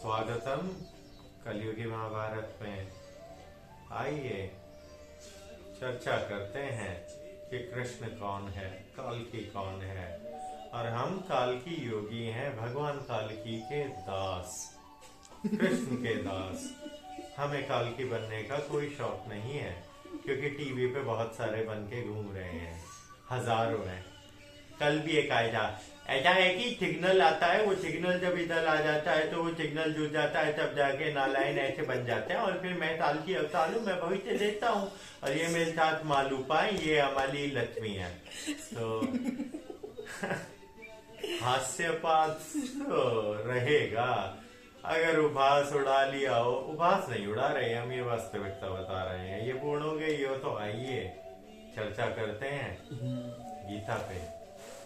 स्वागतम कलयुगी महाभारत में। आइए चर्चा करते हैं कि कृष्ण कौन है, काल्की कौन है। और हम काल्की योगी हैं, भगवान काल्की के दास, कृष्ण के दास। हमें काल्की बनने का कोई शौक नहीं है, क्योंकि टीवी पे बहुत सारे बन के घूम रहे हैं, हजारों हैं। कल भी एक आया, ऐसा है कि सिग्नल आता है, वो सिग्नल जब इधर आ जाता है तो वो सिग्नल जुड़ जाता है, तब जाके नालायन ऐसे बन जाते हैं। और फिर मैं काल्की अवतार हूँ, मैं भविष्य देता हूँ, और ये मेरे साथ मालूपा है, ये हमारी लक्ष्मी है। तो हास्यपात तो रहेगा। अगर उभास उड़ा लिया हो, उभास नहीं उड़ा रहे, हम ये वास्तविकता बता रहे हैं। ये पूर्ण हो गई हो तो आइए चर्चा करते हैं गीता पे।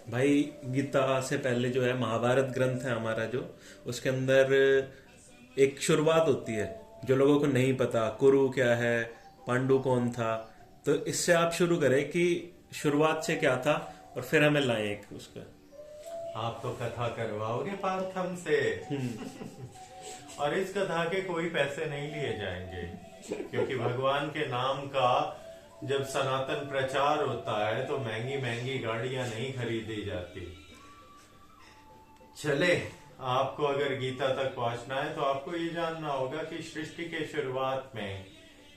भाई गीता से पहले जो है महाभारत ग्रंथ है हमारा, जो उसके अंदर एक शुरुआत होती है जो लोगों को नहीं पता, कुरु क्या है, पांडु कौन था। तो इससे आप शुरू करें कि शुरुआत से क्या था, और फिर हमें लाएं एक उसका। आप तो कथा करवाओगे पार्थम से और इस कथा के कोई पैसे नहीं लिए जाएंगे, क्योंकि भगवान के नाम का जब सनातन प्रचार होता है तो महंगी महंगी गाड़ियां नहीं खरीदी जाती। चले, आपको अगर गीता तक पहुंचना है तो आपको ये जानना होगा कि सृष्टि के शुरुआत में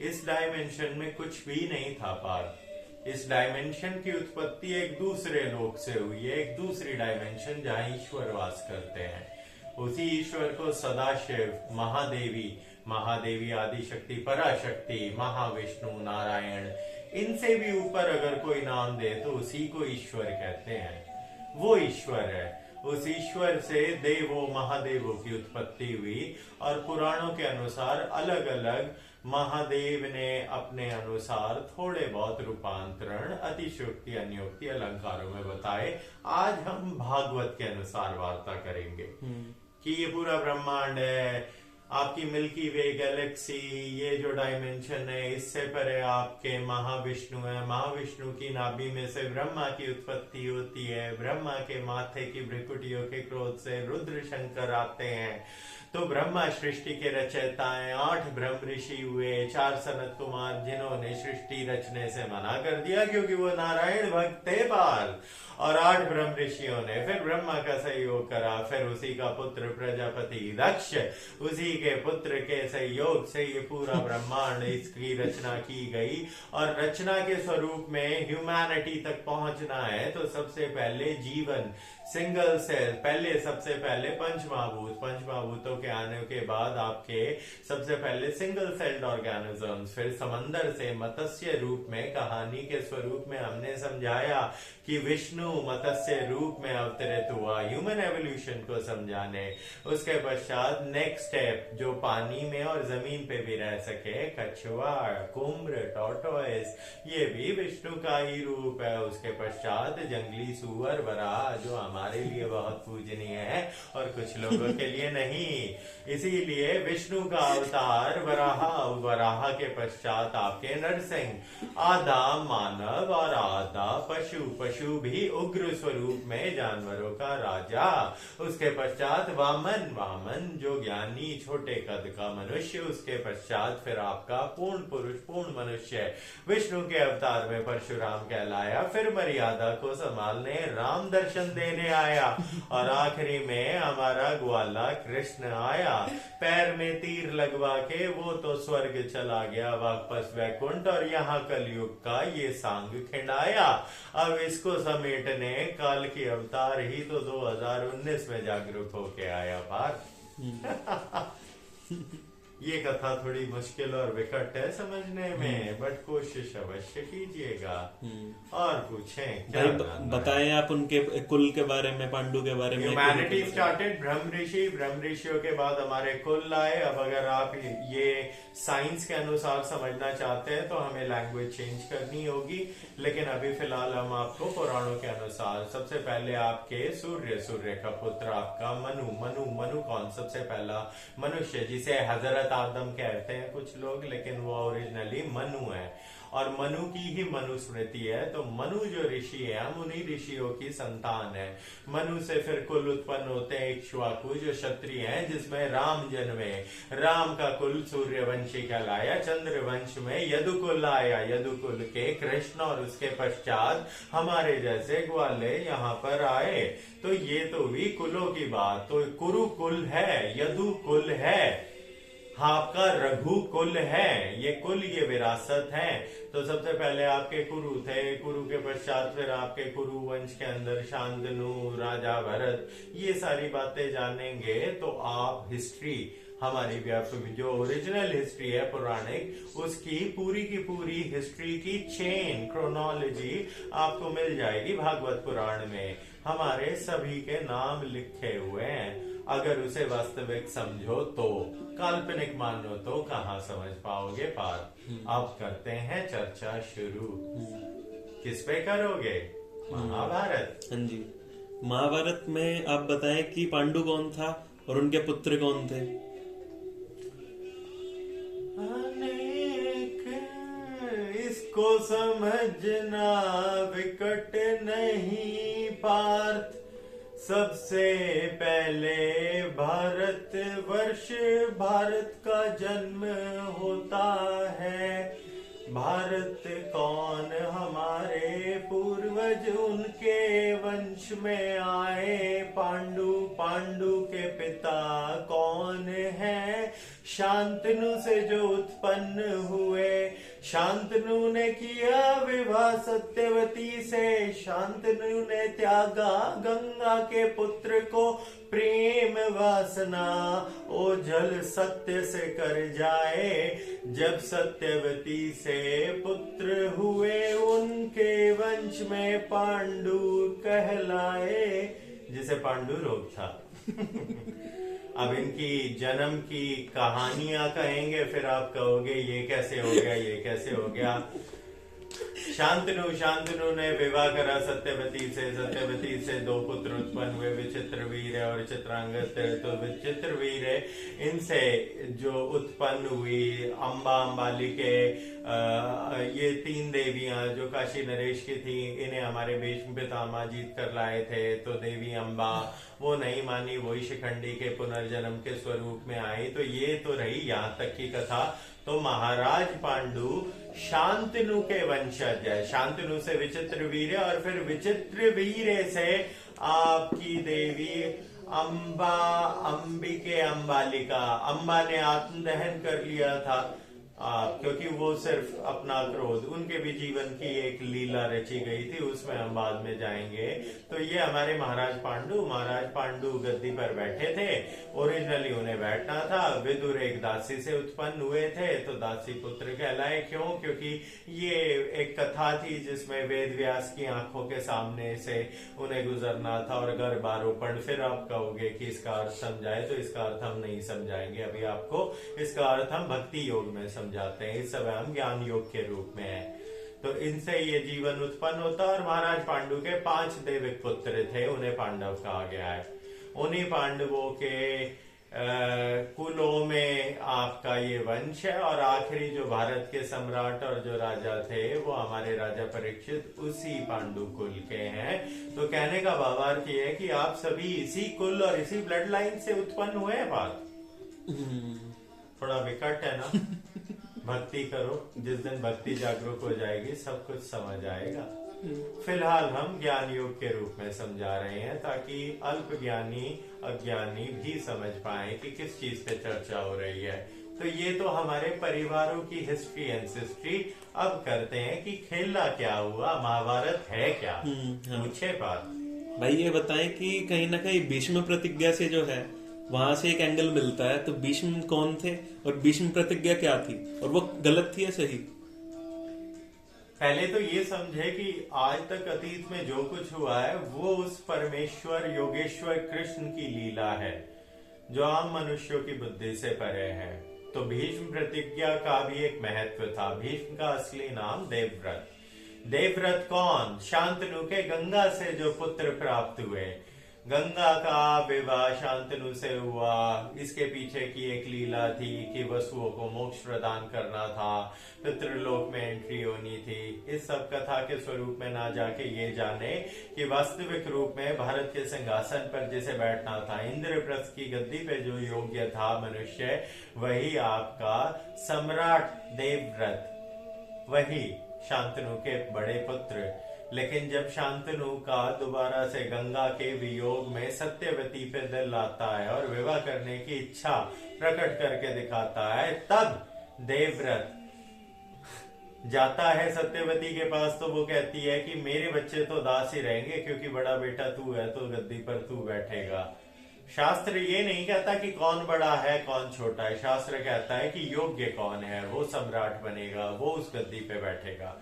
इस डायमेंशन में कुछ भी नहीं था पार। इस डायमेंशन की उत्पत्ति एक दूसरे लोक से हुई है, एक दूसरी डायमेंशन जहां ईश्वर वास करते हैं। उसी ईश्वर को सदाशिव, महादेवी, महादेवी आदिशक्ति, पराशक्ति, महाविष्णु, नारायण, इनसे भी ऊपर अगर कोई नाम दे तो उसी को ईश्वर कहते हैं। वो ईश्वर है। उस ईश्वर से देवों महादेवों की उत्पत्ति हुई, और पुराणों के अनुसार अलग अलग महादेव ने अपने अनुसार थोड़े बहुत रूपांतरण अतिशयोक्ति अन्योक्ति अलंकारों में बताए। आज हम भागवत के अनुसार वार्ता करेंगे कि ये पूरा ब्रह्मांड है, आपकी मिल्की वे गैलेक्सी, ये जो डायमेंशन है, इससे परे आपके महाविष्णु है। महाविष्णु की नाभि में से ब्रह्मा की उत्पत्ति होती है। ब्रह्मा के माथे की भ्रिकुटियों के क्रोध से रुद्र शंकर आते हैं। तो ब्रह्मा सृष्टि के रचयिता हैं। 8 ब्रह्म ऋषि हुए, 4 सनत कुमार, जिन्होंने सृष्टि रचने से मना कर दिया क्योंकि वो नारायण भक्त थे बाल। और 8 ब्रह्म ऋषियों ने फिर ब्रह्मा का सहयोग करा। फिर उसी का पुत्र प्रजापति दक्ष, उसी के पुत्र के सहयोग से ये पूरा ब्रह्मांड, इसकी रचना की गई। और रचना के स्वरूप में ह्यूमैनिटी तक पहुंचना है तो सबसे पहले जीवन, सिंगल सेल, पहले सबसे पहले पंचमहाभूत, पंचमहाभूतों के आने के बाद आपके सबसे पहले सिंगल सेल्ड ऑर्गेनिजम्स, फिर समंदर से मत्स्य रूप में, कहानी के स्वरूप में हमने समझाया कि विष्णु मत्स्य रूप में अवतरित हुआ ह्यूमन एवोल्यूशन को समझाने। उसके पश्चात नेक्स्ट स्टेप, जो पानी में और जमीन पे भी रह सके, कछुआ, कुम्र, टॉर्टोइस, ये भी विष्णु का ही रूप है। उसके पश्चात जंगली सुअर, वराह, जो हमारे लिए बहुत पूजनीय है और कुछ लोगों के लिए नहीं। इसीलिए विष्णु का अवतार वराह, वराह के पश्चात आपके नरसिंह, आधा मानव और आधा पशु, पशु भी उग्र स्वरूप में जानवरों का राजा। उसके पश्चात वामन, वामन जो ज्ञानी छोटे कद का मनुष्य। उसके पश्चात फिर आपका पूर्ण पुरुष, पूर्ण मनुष्य, विष्णु के अवतार में परशुराम कहलाया। फिर मर्यादा को संभालने राम दर्शन देने आया। और आखिरी में हमारा ग्वाला कृष्ण आया, पैर में तीर लगवा के वो तो स्वर्ग चला गया वापस वैकुंठ, और यहाँ कलयुग का ये सांग खिंडाया। अब इसको समेटने काल की अवतार ही तो 2019 में जागरूक होके आया पार। ये कथा थोड़ी मुश्किल और विकट है समझने में, बट कोशिश अवश्य कीजिएगा। और पूछें क्या बताएं आप उनके कुल के बारे में, पांडु के बारे में। ह्यूमैनिटी स्टार्टेड ब्रह्म ऋषि, ब्रह्म ऋषियों के बाद हमारे कुल आए। अब अगर आप ये साइंस के अनुसार समझना चाहते हैं तो हमें लैंग्वेज चेंज करनी होगी, लेकिन अभी फिलहाल हम आपको पुराणों के अनुसार, सबसे पहले आपके सूर्य, सूर्य का पुत्र आपका मनु, मनु, मनु कौन? सबसे पहला मनुष्य जिसे हजरत शताब्दम कहते हैं कुछ लोग, लेकिन वो ओरिजिनली मनु है और मनु की ही मनुस्मृति है। तो मनु जो ऋषि है, हम उन्हीं ऋषियों की संतान है। मनु से फिर कुल उत्पन्न होते हैं इक्ष्वाकु जो क्षत्रिय हैं, जिसमें राम जन्मे। राम का कुल सूर्यवंशी कहलाया। चंद्रवंश में यदुकुल आया, यदुकुल के कृष्ण, और उसके पश्चात हमारे जैसे ग्वाले यहाँ पर आए। तो ये तो हुई कुलों की बात। तो कुरुकुल है, यदुकुल है, आपका रघुकुल है, ये कुल, ये विरासत है। तो सबसे पहले आपके कुरु थे, कुरु के पश्चात फिर आपके कुरु वंश के अंदर शांतनु, राजा भरत, ये सारी बातें जानेंगे तो आप हिस्ट्री, हमारी जो ओरिजिनल हिस्ट्री है पौराणिक, उसकी पूरी की पूरी हिस्ट्री की चेन, क्रोनोलॉजी आपको मिल जाएगी भागवत पुराण में। हमारे सभी के नाम लिखे हुए हैं। अगर उसे वास्तविक समझो तो, काल्पनिक मानो तो कहाँ समझ पाओगे पार्थ। अब करते हैं चर्चा शुरू। किस पे करोगे? महाभारत। हाँ जी, महाभारत में आप बताएं कि पांडु कौन था और उनके पुत्र कौन थे? इसको समझना विकट नहीं पार्थ। सबसे पहले भारत वर्ष, भारत का जन्म होता है। भारत कौन? हमारे पूर्वज, उनके वंश में आए पांडु। पांडु के पिता कौन है? शांतनु से जो उत्पन्न हुए। शांतनु ने किया विवाह सत्यवती से। शांतनु ने त्यागा गंगा के पुत्र को। प्रेम वासना ओ जल सत्य से कर जाए। जब सत्यवती से पुत्र हुए, उनके वंश में पांडु कहलाए, जिसे पांडु रोग था। अब इनकी जन्म की कहानियां कहेंगे, फिर आप कहोगे ये कैसे हो गया, ये कैसे हो गया। शांतनु ने विवाह करा सत्यवती से। सत्यवती से दो पुत्र उत्पन्न हुए, विचित्रवीर और चित्रांगद। तो विचित्रवीर इनसे जो उत्पन्न हुई अंबा, अंबालिके, ये तीन देवियां जो काशी नरेश की थी, इन्हें हमारे भीष्म पितामह जीत कर लाए थे। तो देवी अंबा वो नहीं मानी, वही शिखंडी के पुनर्जन्म के स्वरूप में आई। तो ये तो रही यहाँ तक की कथा। तो महाराज पांडु शांतनु के वंशज है। शांतनु से विचित्रवीर और फिर विचित्रवीर से आपकी देवी अंबा, अंबिके, अंबालिका। अंबा ने आत्मदहन कर लिया था क्योंकि वो सिर्फ अपना क्रोध, उनके भी जीवन की एक लीला रची गई थी, उसमें हम बाद में जाएंगे। तो ये हमारे महाराज पांडु गद्दी पर बैठे थे। ओरिजिनली उन्हें बैठना था। विदुर एक दासी से उत्पन्न हुए थे, तो दासी पुत्र कहलाए। क्यों? क्योंकि ये एक कथा थी जिसमें वेद व्यास की आंखों के सामने से उन्हें गुजरना था और गर्भारोपण। फिर आप कहोगे कि इसका अर्थ समझाए, तो इसका अर्थ हम नहीं समझाएंगे अभी आपको। इसका अर्थ हम भक्ति योग में समझाते हैं। इस समय हम ज्ञान योग के रूप में है। तो इनसे ये जीवन उत्पन्न होता। और महाराज पांडु के 5 देविक पुत्र थे, उन्हें पांडव कहा गया है। उन्हीं पांडवों के कुलों में आपका ये वंश है। और आखिरी जो भारत के सम्राट और जो राजा थे, वो हमारे राजा परीक्षित उसी पांडु कुल के हैं। तो कहने का भावार्थ ये है कि आप सभी इसी कुल और इसी ब्लड लाइन से उत्पन्न हुए हैं। बात थोड़ा विकट है ना। भक्ति करो, जिस दिन भक्ति जागरूक हो जाएगी सब कुछ समझ आएगा। फिलहाल हम ज्ञान योग के रूप में समझा रहे हैं, ताकि अल्प ज्ञानी अज्ञानी भी समझ पाए कि किस चीज पे चर्चा हो रही है। तो ये तो हमारे परिवारों की हिस्ट्री एंसेस्ट्री। अब करते हैं कि खेला क्या हुआ, महाभारत है क्या। पूछे बात भाई। ये बताएं कि कहीं ना कहीं भीष्म प्रतिज्ञा से जो है वहां से एक एंगल मिलता है। तो भीष्म कौन थे और भीष्म प्रतिज्ञा क्या थी, और वो गलत थी या सही? पहले तो ये समझे कि आज तक अतीत में जो कुछ हुआ है वो उस परमेश्वर योगेश्वर कृष्ण की लीला है, जो आम मनुष्यों की बुद्धि से परे है। तो भीष्म प्रतिज्ञा का भी एक महत्व था। भीष्म का असली नाम देवव्रत। देवव्रत कौन? शांतनु के गंगा से जो पुत्र प्राप्त हुए। गंगा का विवाह शांतनु से हुआ। इसके पीछे की एक लीला थी कि वसुओं को मोक्ष प्रदान करना था, पितृलोक में एंट्री होनी थी। इस सब कथा के स्वरूप में ना जाके ये जाने कि वास्तविक रूप में भारत के सिंहासन पर जिसे बैठना था, इंद्रप्रस्थ की गद्दी पे जो योग्य था मनुष्य, वही आपका सम्राट देवव्रत, वही शांतनु के बड़े पुत्र। लेकिन जब शांतनु का दोबारा से गंगा के वियोग में सत्यवती पे दिल आता है और विवाह करने की इच्छा प्रकट करके दिखाता है, तब देवव्रत जाता है सत्यवती के पास। तो वो कहती है कि मेरे बच्चे तो दास ही रहेंगे, क्योंकि बड़ा बेटा तू है तो गद्दी पर तू बैठेगा। शास्त्र ये नहीं कहता कि कौन बड़ा है कौन छोटा है, शास्त्र कहता है कि योग्य कौन है वो सम्राट बनेगा, वो उस गद्दी पे बैठेगा।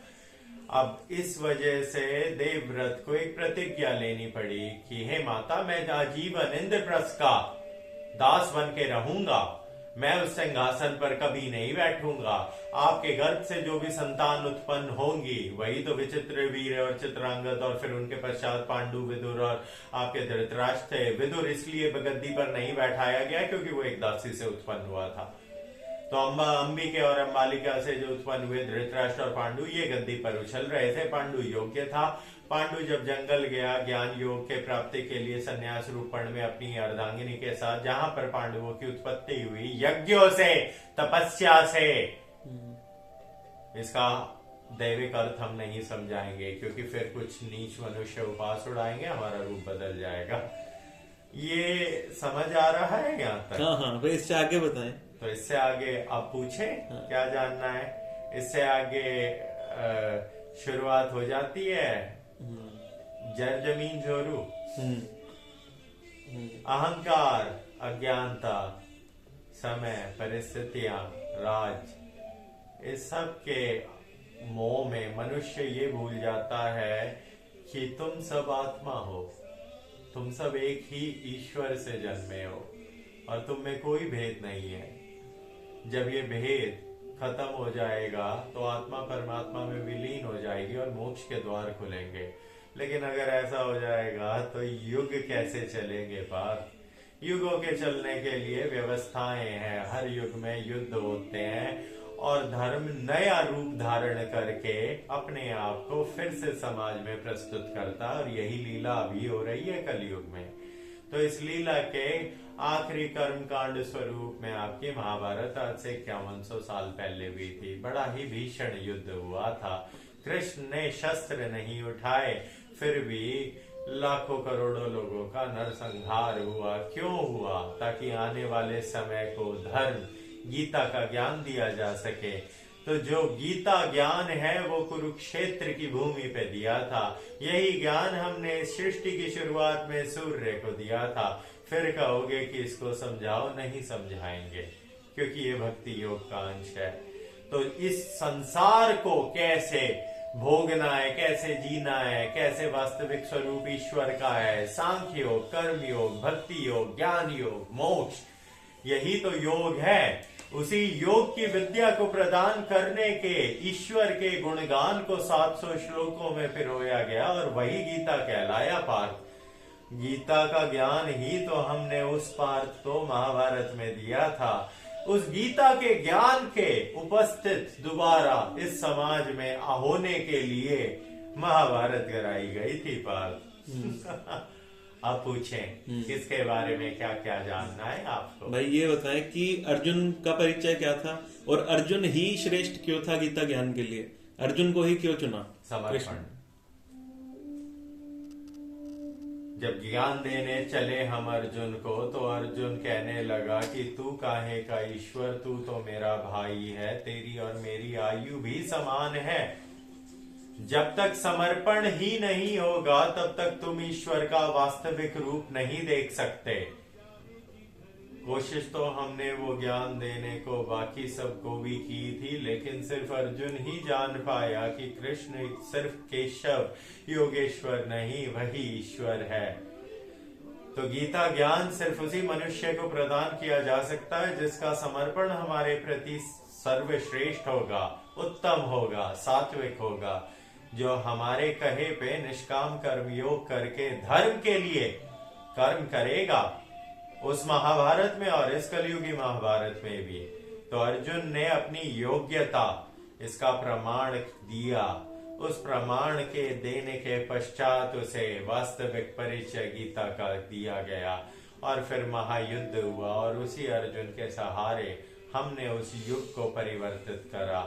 अब इस वजह से देवव्रत को एक प्रतिज्ञा लेनी पड़ी कि हे माता, मैं आजीवन इंद्रप्रस्थ का दास बन के रहूंगा, मैं उस सिंहासन पर कभी नहीं बैठूंगा। आपके गर्भ से जो भी संतान उत्पन्न होंगी वही तो विचित्र वीर और चित्रांगद, और फिर उनके पश्चात पांडु, विदुर और आपके धृतराष्ट्र थे। विदुर इसलिए गद्दी पर नहीं बैठाया गया क्योंकि वो एक दासी से उत्पन्न हुआ था। तो अंबिके और अंबालिका से जो उत्पन्न हुए धृतराष्ट्र और पांडु, ये गद्दी पर उछल रहे थे। पांडु योग्य था। पांडु जब जंगल गया ज्ञान योग के प्राप्ति के लिए सन्यास रूपण में अपनी अर्धांगिनी के साथ, जहां पर पांडवों की उत्पत्ति हुई यज्ञों से, तपस्या से। इसका दैविक अर्थ हम नहीं समझाएंगे क्योंकि फिर कुछ नीच मनुष्य उपास उड़ाएंगे, हमारा रूप बदल जाएगा। ये समझ आ रहा है यहाँ तक? हाँ, भाई इससे आगे बताएं। तो इससे आगे आप पूछे क्या जानना है। इससे आगे शुरुआत हो जाती है जर जमीन जोरू, अहंकार, अज्ञानता, समय, परिस्थितियां, राज, इस सब के मोह में मनुष्य ये भूल जाता है कि तुम सब आत्मा हो, तुम सब एक ही ईश्वर से जन्मे हो और तुम में कोई भेद नहीं है। जब ये भेद खत्म हो जाएगा तो आत्मा परमात्मा में विलीन हो जाएगी और मोक्ष के द्वार खुलेंगे। लेकिन अगर ऐसा हो जाएगा तो युग कैसे चलेंगे पार? युगों के चलने के लिए व्यवस्थाएं हैं, हर युग में युद्ध होते हैं और धर्म नया रूप धारण करके अपने आप को फिर से समाज में प्रस्तुत करता है, और यही लीला अभी हो रही है कलयुग में। तो इस लीला के आखिरी कर्म कांड स्वरूप में आपकी महाभारत आज से 5100 साल पहले भी थी। बड़ा ही भीषण युद्ध हुआ था। कृष्ण ने शस्त्र नहीं उठाए, फिर भी लाखों करोड़ों लोगों का नरसंहार हुआ। क्यों हुआ? ताकि आने वाले समय को धर्म, गीता का ज्ञान दिया जा सके। तो जो गीता ज्ञान है वो कुरुक्षेत्र की भूमि पे दिया था। यही ज्ञान हमने सृष्टि की शुरुआत में सूर्य को दिया था। फिर कहोगे कि इसको समझाओ, नहीं समझाएंगे क्योंकि ये भक्ति योग का अंश है। तो इस संसार को कैसे भोगना है, कैसे जीना है, कैसे वास्तविक स्वरूप ईश्वर का है, सांख्य योग, कर्म योग, भक्ति योग, ज्ञान योग, मोक्ष, यही तो योग है। उसी योग की विद्या को प्रदान करने के ईश्वर के गुणगान को 700 श्लोकों में पिरोया गया और वही गीता कहलाया पार्थ। गीता का ज्ञान ही तो हमने उस पार्थ को महाभारत में दिया था। उस गीता के ज्ञान के उपस्थित दोबारा इस समाज में होने के लिए महाभारत कराई गई थी पार्थ। आप पूछें किसके बारे में क्या क्या जानना है आपको? भाई ये बताएं कि अर्जुन का परिचय क्या था और अर्जुन ही श्रेष्ठ क्यों था गीता ज्ञान के लिए? अर्जुन को ही क्यों चुना? समर्पण। जब ज्ञान देने चले हम अर्जुन को तो अर्जुन कहने लगा कि तू काहे का ईश्वर, तू तो मेरा भाई है, तेरी और मेरी आयु भी समान है। जब तक समर्पण ही नहीं होगा तब तक तुम ईश्वर का वास्तविक रूप नहीं देख सकते। कोशिश तो हमने वो ज्ञान देने को बाकी सबको भी की थी, लेकिन सिर्फ अर्जुन ही जान पाया कि कृष्ण सिर्फ केशव योगेश्वर नहीं, वही ईश्वर है। तो गीता ज्ञान सिर्फ उसी मनुष्य को प्रदान किया जा सकता है जिसका समर्पण हमारे प्रति सर्वश्रेष्ठ होगा, उत्तम होगा, सात्विक होगा, जो हमारे कहे पे निष्काम कर्म योग करके धर्म के लिए कर्म करेगा, उस महाभारत में और इस कलयुगी महाभारत में भी। तो अर्जुन ने अपनी योग्यता इसका प्रमाण दिया। उस प्रमाण के देने के पश्चात उसे वास्तविक परिचय गीता का दिया गया और फिर महायुद्ध हुआ और उसी अर्जुन के सहारे हमने उस युग को परिवर्तित करा।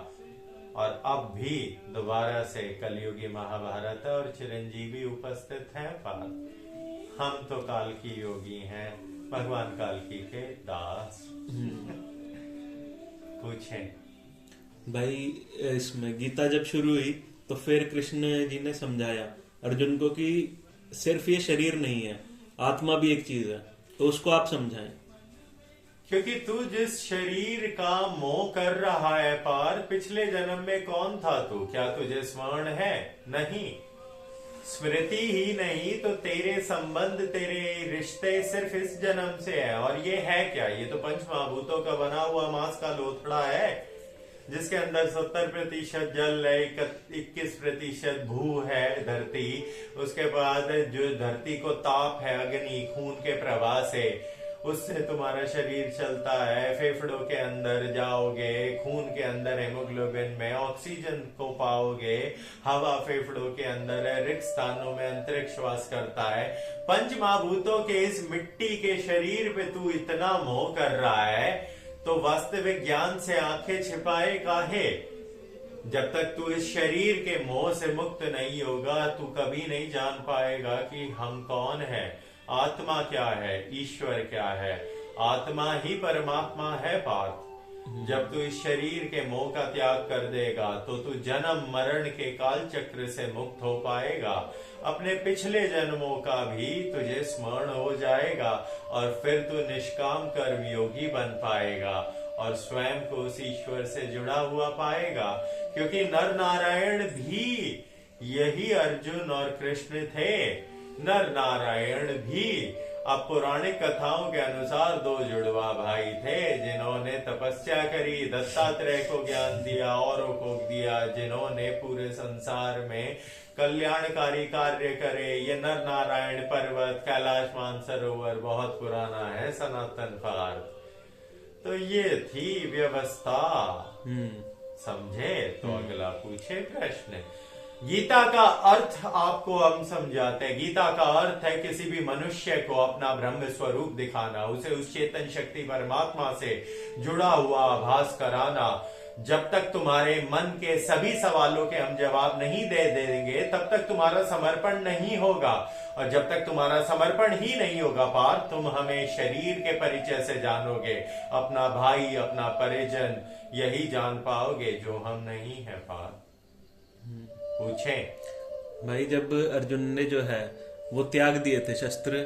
और अब भी दोबारा से कलयुगी महाभारत और चिरंजीवी उपस्थित हैं पार्थ। हम तो काल की योगी हैं, भगवान काल की के दास। पूछें भाई, इसमें गीता जब शुरू हुई तो फिर कृष्ण जी ने समझाया अर्जुन को कि सिर्फ ये शरीर नहीं है, आत्मा भी एक चीज है, तो उसको आप समझाएं। क्योंकि तू जिस शरीर का मोह कर रहा है पार, पिछले जन्म में कौन था तू? क्या तुझे स्मरण है? नहीं। स्मृति ही नहीं तो तेरे संबंध, तेरे रिश्ते सिर्फ इस जन्म से है। और ये है क्या? ये तो पंचमहाभूतों का बना हुआ मांस का लोथड़ा है, जिसके अंदर 70% जल है, 21% भू है धरती। उसके बाद जो धरती को ताप है अग्नि, खून के प्रवाह से, उससे तुम्हारा शरीर चलता है। फेफड़ों के अंदर जाओगे, खून के अंदर हेमोग्लोबिन में ऑक्सीजन को पाओगे, हवा फेफड़ों के अंदर है, रिक्त स्थानों में अंतरिक्ष वास करता है। पंच महाभूतों के इस मिट्टी के शरीर पे तू इतना मोह कर रहा है, तो वास्तविक ज्ञान से आंखें छिपाए काहे? जब तक तू इस शरीर के मोह से मुक्त नहीं होगा, तू कभी नहीं जान पाएगा कि हम कौन है, आत्मा क्या है, ईश्वर क्या है। आत्मा ही परमात्मा है पार्थ। जब तू इस शरीर के मोह का त्याग कर देगा तो तू जन्म मरण के काल चक्र से मुक्त हो पाएगा। अपने पिछले जन्मों का भी तुझे स्मरण हो जाएगा और फिर तू निष्काम कर्म योगी बन पाएगा और स्वयं को उस ईश्वर से जुड़ा हुआ पाएगा। क्योंकि नर नारायण भी यही अर्जुन और कृष्ण थे। नर नारायण भी अब पौराणिक कथाओं के अनुसार दो जुड़वा भाई थे, जिन्होंने तपस्या करी, दत्तात्रेय को ज्ञान दिया, औरों को दिया, जिन्होंने पूरे संसार में कल्याणकारी कार्य करे। ये नर नारायण पर्वत, कैलाश मानसरोवर बहुत पुराना है, सनातन पार्थ। तो ये थी व्यवस्था। समझे? तो अगला पूछे प्रश्न। गीता का अर्थ आपको हम समझाते हैं। गीता का अर्थ है किसी भी मनुष्य को अपना ब्रह्म स्वरूप दिखाना, उसे उस चेतन शक्ति परमात्मा से जुड़ा हुआ आभास कराना। जब तक तुम्हारे मन के सभी सवालों के हम जवाब नहीं दे देंगे, तब तक तुम्हारा समर्पण नहीं होगा। और जब तक तुम्हारा समर्पण ही नहीं होगा पार्थ, तुम हमें शरीर के परिचय से जानोगे, अपना भाई, अपना परिजन यही जान पाओगे जो हम नहीं है पार्थ। पूछें भाई, जब अर्जुन ने जो है वो त्याग दिए थे शस्त्र,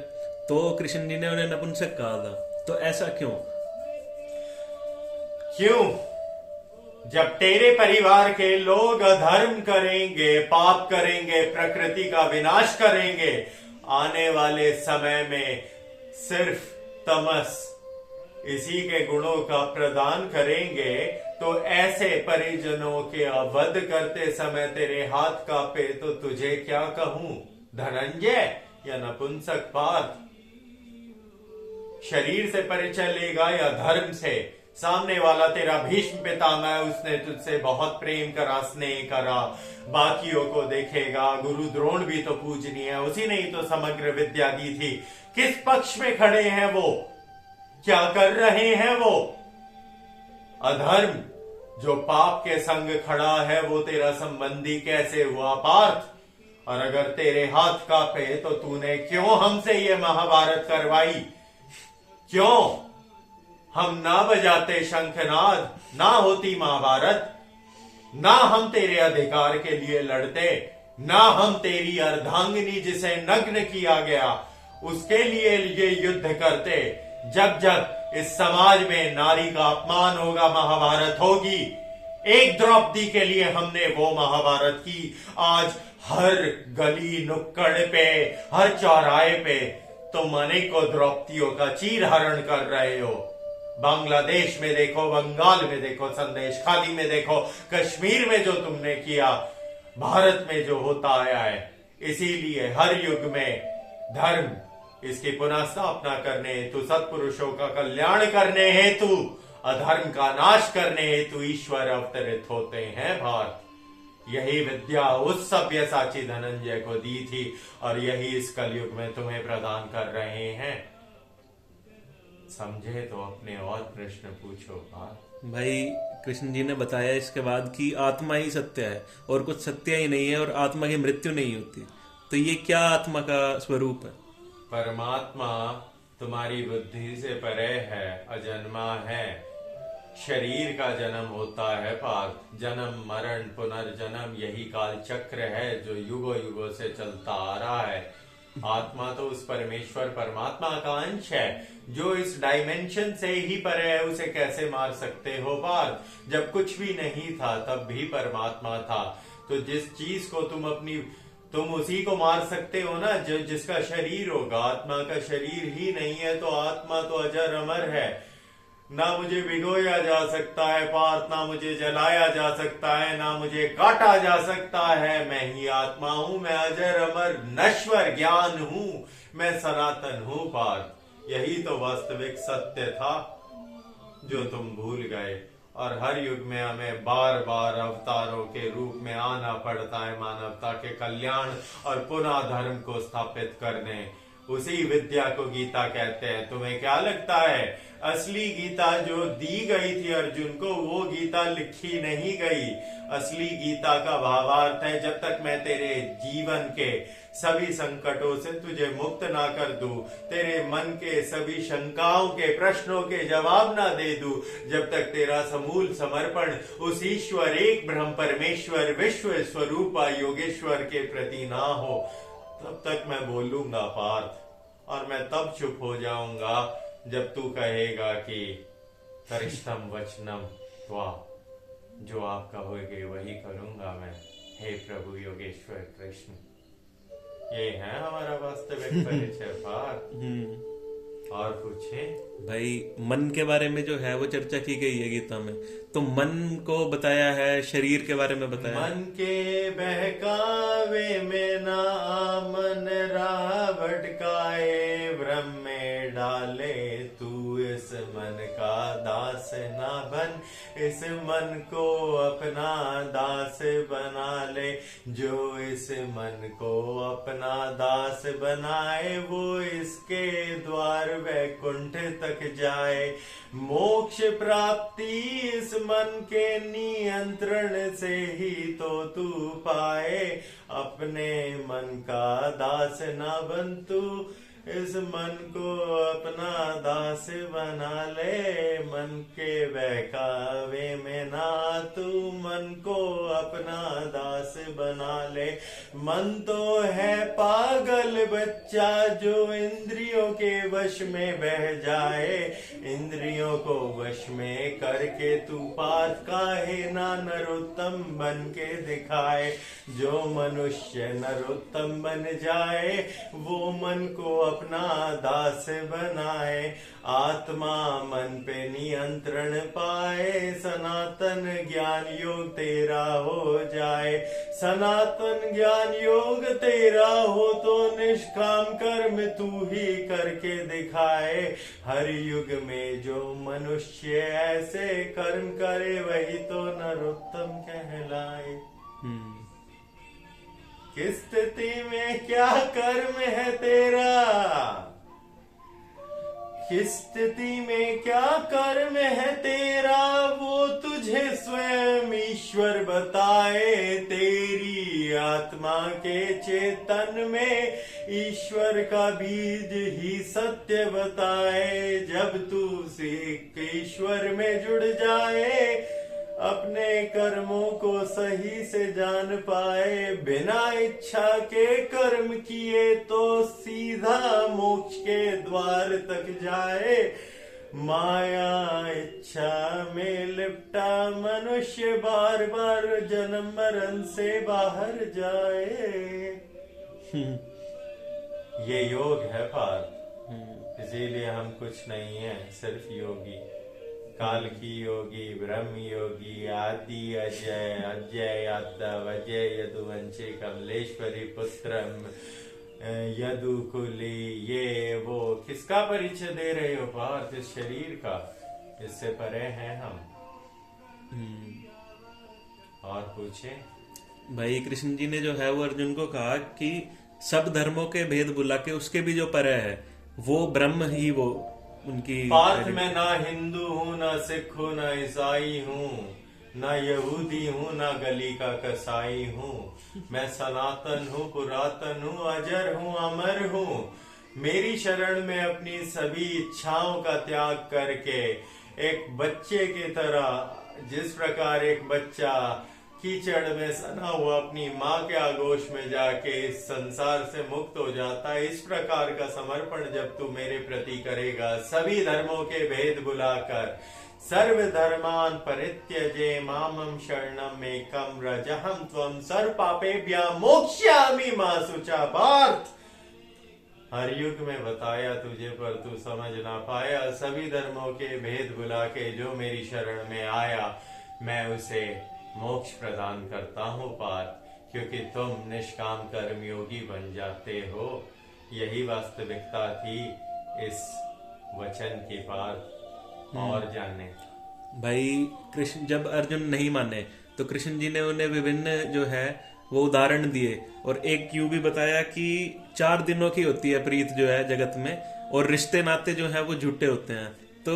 तो कृष्ण जी ने उन्हें नपुंसक कहा था, तो ऐसा क्यों? जब तेरे परिवार के लोग अधर्म करेंगे, पाप करेंगे, प्रकृति का विनाश करेंगे, आने वाले समय में सिर्फ तमस इसी के गुणों का प्रदान करेंगे, तो ऐसे परिजनों के अवध करते समय तेरे हाथ कांपे तो तुझे क्या कहूं, धनंजय या नपुंसक पार्थ? शरीर से परिचय लेगा या धर्म से? सामने वाला तेरा भीष्म पितामह है, उसने तुझसे बहुत प्रेम करा, स्नेह करा, बाकियों को देखेगा। गुरु द्रोण भी तो पूजनीय है, उसी ने ही तो समग्र विद्या दी थी। किस पक्ष में खड़े हैं वो? क्या कर रहे हैं वो? अधर्म जो पाप के संग खड़ा है वो तेरा संबंधी कैसे हुआ पार्थ? और अगर तेरे हाथ कांपे तो तूने क्यों हमसे ये महाभारत करवाई? क्यों हम ना बजाते शंखनाद, ना होती महाभारत, ना हम तेरे अधिकार के लिए लड़ते, ना हम तेरी अर्धांगिनी जिसे नग्न किया गया उसके लिए ये युद्ध करते। जब जब इस समाज में नारी का अपमान होगा, महाभारत होगी। एक द्रौपदी के लिए हमने वो महाभारत की। आज हर गली नुक्कड़ पे, हर चौराहे पे तुम अनेकों द्रौपदियों का चीर हरण कर रहे हो। बांग्लादेश में देखो, बंगाल में देखो, संदेश खाली में देखो, कश्मीर में जो तुमने किया, भारत में जो होता आया है। इसीलिए हर युग में धर्म इसकी पुनः स्थापना करने हेतु, सत्पुरुषों का कल्याण करने हेतु, अधर्म का नाश करने हेतु ईश्वर अवतरित होते हैं भारत। यही विद्या उस सब्यसाची धनंजय को दी थी और यही इस कलयुग में तुम्हें प्रदान कर रहे हैं। समझे तो अपने और प्रश्न पूछो भारत। भाई कृष्ण जी ने बताया इसके बाद कि आत्मा ही सत्य है और कुछ सत्य ही नहीं है और आत्मा की मृत्यु नहीं होती। तो ये क्या आत्मा का स्वरूप है? परमात्मा तुम्हारी बुद्धि से परे है, अजन्मा है। शरीर का जन्म होता है पार्थ, जन्म मरण पुनर्जन्म यही काल चक्र है जो युगों युगों से चलता आ रहा है। आत्मा तो उस परमेश्वर परमात्मा का अंश है जो इस डायमेंशन से ही परे है। उसे कैसे मार सकते हो पार्थ? जब कुछ भी नहीं था तब भी परमात्मा था। तो जिस चीज को तुम उसी को मार सकते हो ना जो जिसका शरीर होगा। आत्मा का शरीर ही नहीं है तो आत्मा तो अजर अमर है। ना मुझे भिगोया जा सकता है पार्थ, ना मुझे जलाया जा सकता है, ना मुझे काटा जा सकता है। मैं ही आत्मा हूं, मैं अजर अमर नश्वर ज्ञान हूं, मैं सनातन हूं पार्थ। यही तो वास्तविक सत्य था जो तुम भूल गए। और हर युग में हमें बार बार अवतारों के रूप में आना पड़ता है मानवता के कल्याण और पुनः धर्म को स्थापित करने। उसी विद्या को गीता कहते हैं। तुम्हें क्या लगता है असली गीता जो दी गई थी अर्जुन को, वो गीता लिखी नहीं गई। असली गीता का भावार्थ है जब तक मैं तेरे जीवन के सभी संकटों से तुझे मुक्त ना कर दूं, तेरे मन के सभी शंकाओं के प्रश्नों के जवाब ना दे दूं, जब तक तेरा समूल समर्पण उस ईश्वर एक ब्रह्म परमेश्वर विश्व स्वरूप योगेश्वर के प्रति ना हो, तब तक मैं बोलूंगा पार्थ। और मैं तब चुप हो जाऊंगा जब तू कहेगा कि करिष्ठम वचनम त्वा, जो आप कहोगे वही करूंगा मैं। हे प्रभु योगेश्वर कृष्ण, ये है हमारा वास्तविक परिचय पार्थ। और पूछे भाई मन के बारे में जो है वो चर्चा की गई है गीता में। तो मन को बताया है, शरीर के बारे में बताया। मन के बहकावे में ना मन राह भटकाए, भ्रम में डाले तू इस मन का दास ना बन, इस मन को अपना दास बना ले। जो इस मन को अपना दास बनाए वो इसके द्वार वैकुंठ तक जाए। मोक्ष प्राप्ति इस मन के नियंत्रण से ही तो तू पाए। अपने मन का दास ना बन तू, इस मन को अपना दास बना ले। मन के बहकावे में ना तू मन को अपना दास बना ले। मन तो है पागल बच्चा जो इंद्रियों के वश में बह जाए। इंद्रियों को वश में करके तू पार्थ काहे ना नरोत्तम बन के दिखाए। जो मनुष्य नरोत्तम बन जाए वो मन को अपना दास बनाए। आत्मा मन पे नियंत्रण पाए, सनातन ज्ञान योग तेरा हो जाए। सनातन ज्ञान योग तेरा हो तो निष्काम कर्म तू ही करके दिखाए। हर युग में जो मनुष्य ऐसे कर्म करे वही तो नरोत्तम कहलाए। किस स्थिति में क्या कर्म है तेरा, किस स्थिति में क्या कर्म है तेरा, वो तुझे स्वयं ईश्वर बताए। तेरी आत्मा के चेतन में ईश्वर का बीज ही सत्य बताए। जब तू ईश्वर में जुड़ जाए अपने कर्मों को सही से जान पाए। बिना इच्छा के कर्म किए तो सीधा मोक्ष के द्वार तक जाए। माया इच्छा में लिपटा मनुष्य बार बार जन्म मरण से बाहर जाए। ये योग है पार्थ, इसीलिए हम कुछ नहीं है, सिर्फ योगी। काल की योगी, ब्रह्म योगी, आदि अजय, अजय यादव, अजय यदुवंशी, कमलेश्वरी पुत्रम, यदुकुली, ये वो किसका परिचय दे रहे हो पार्थ? इस शरीर का, इससे परे हैं हम। और पूछे भाई कृष्ण जी ने जो है वो अर्जुन को कहा कि सब धर्मों के भेद बुला के उसके भी जो परे है वो ब्रह्म ही वो उनकी। पार्थ मैं ना हिंदू हूँ, ना सिख हूँ, ना ईसाई हूँ, ना यहूदी हूँ, ना गली का कसाई हूँ। मैं सनातन हूँ, पुरातन हूँ, अजर हूँ, अमर हूँ। मेरी शरण में अपनी सभी इच्छाओं का त्याग करके एक बच्चे की तरह, जिस प्रकार एक बच्चा कीचड़ में सना हुआ अपनी माँ के आगोश में जाके इस संसार से मुक्त हो जाता है, इस प्रकार का समर्पण जब तू मेरे प्रति करेगा, सभी धर्मों के भेद बुलाकर, सर्व धर्मान परित्यजे मामम शरणम एकम रजहम त्वम सर्व पापेभ्यः मोक्ष्यामि मा शुचा। पार्थ, हर युग में बताया तुझे पर तू समझ ना पाया। सभी धर्मों के भेद बुला के जो मेरी शरण में आया, मैं उसे मोक्ष प्रदान करता हूँ पार्थ, क्योंकि तुम निष्काम कर्मयोगी बन जाते हो। यही वास्तविकता थी इस वचन की पार्थ। और जाने भाई कृष्ण, जब अर्जुन नहीं माने तो कृष्ण जी ने उन्हें विभिन्न जो है वो उदाहरण दिए, और एक यूं भी बताया कि 4 दिनों की होती है प्रीत जो है जगत में, और रिश्ते नाते जो है वो झूठे होते हैं। तो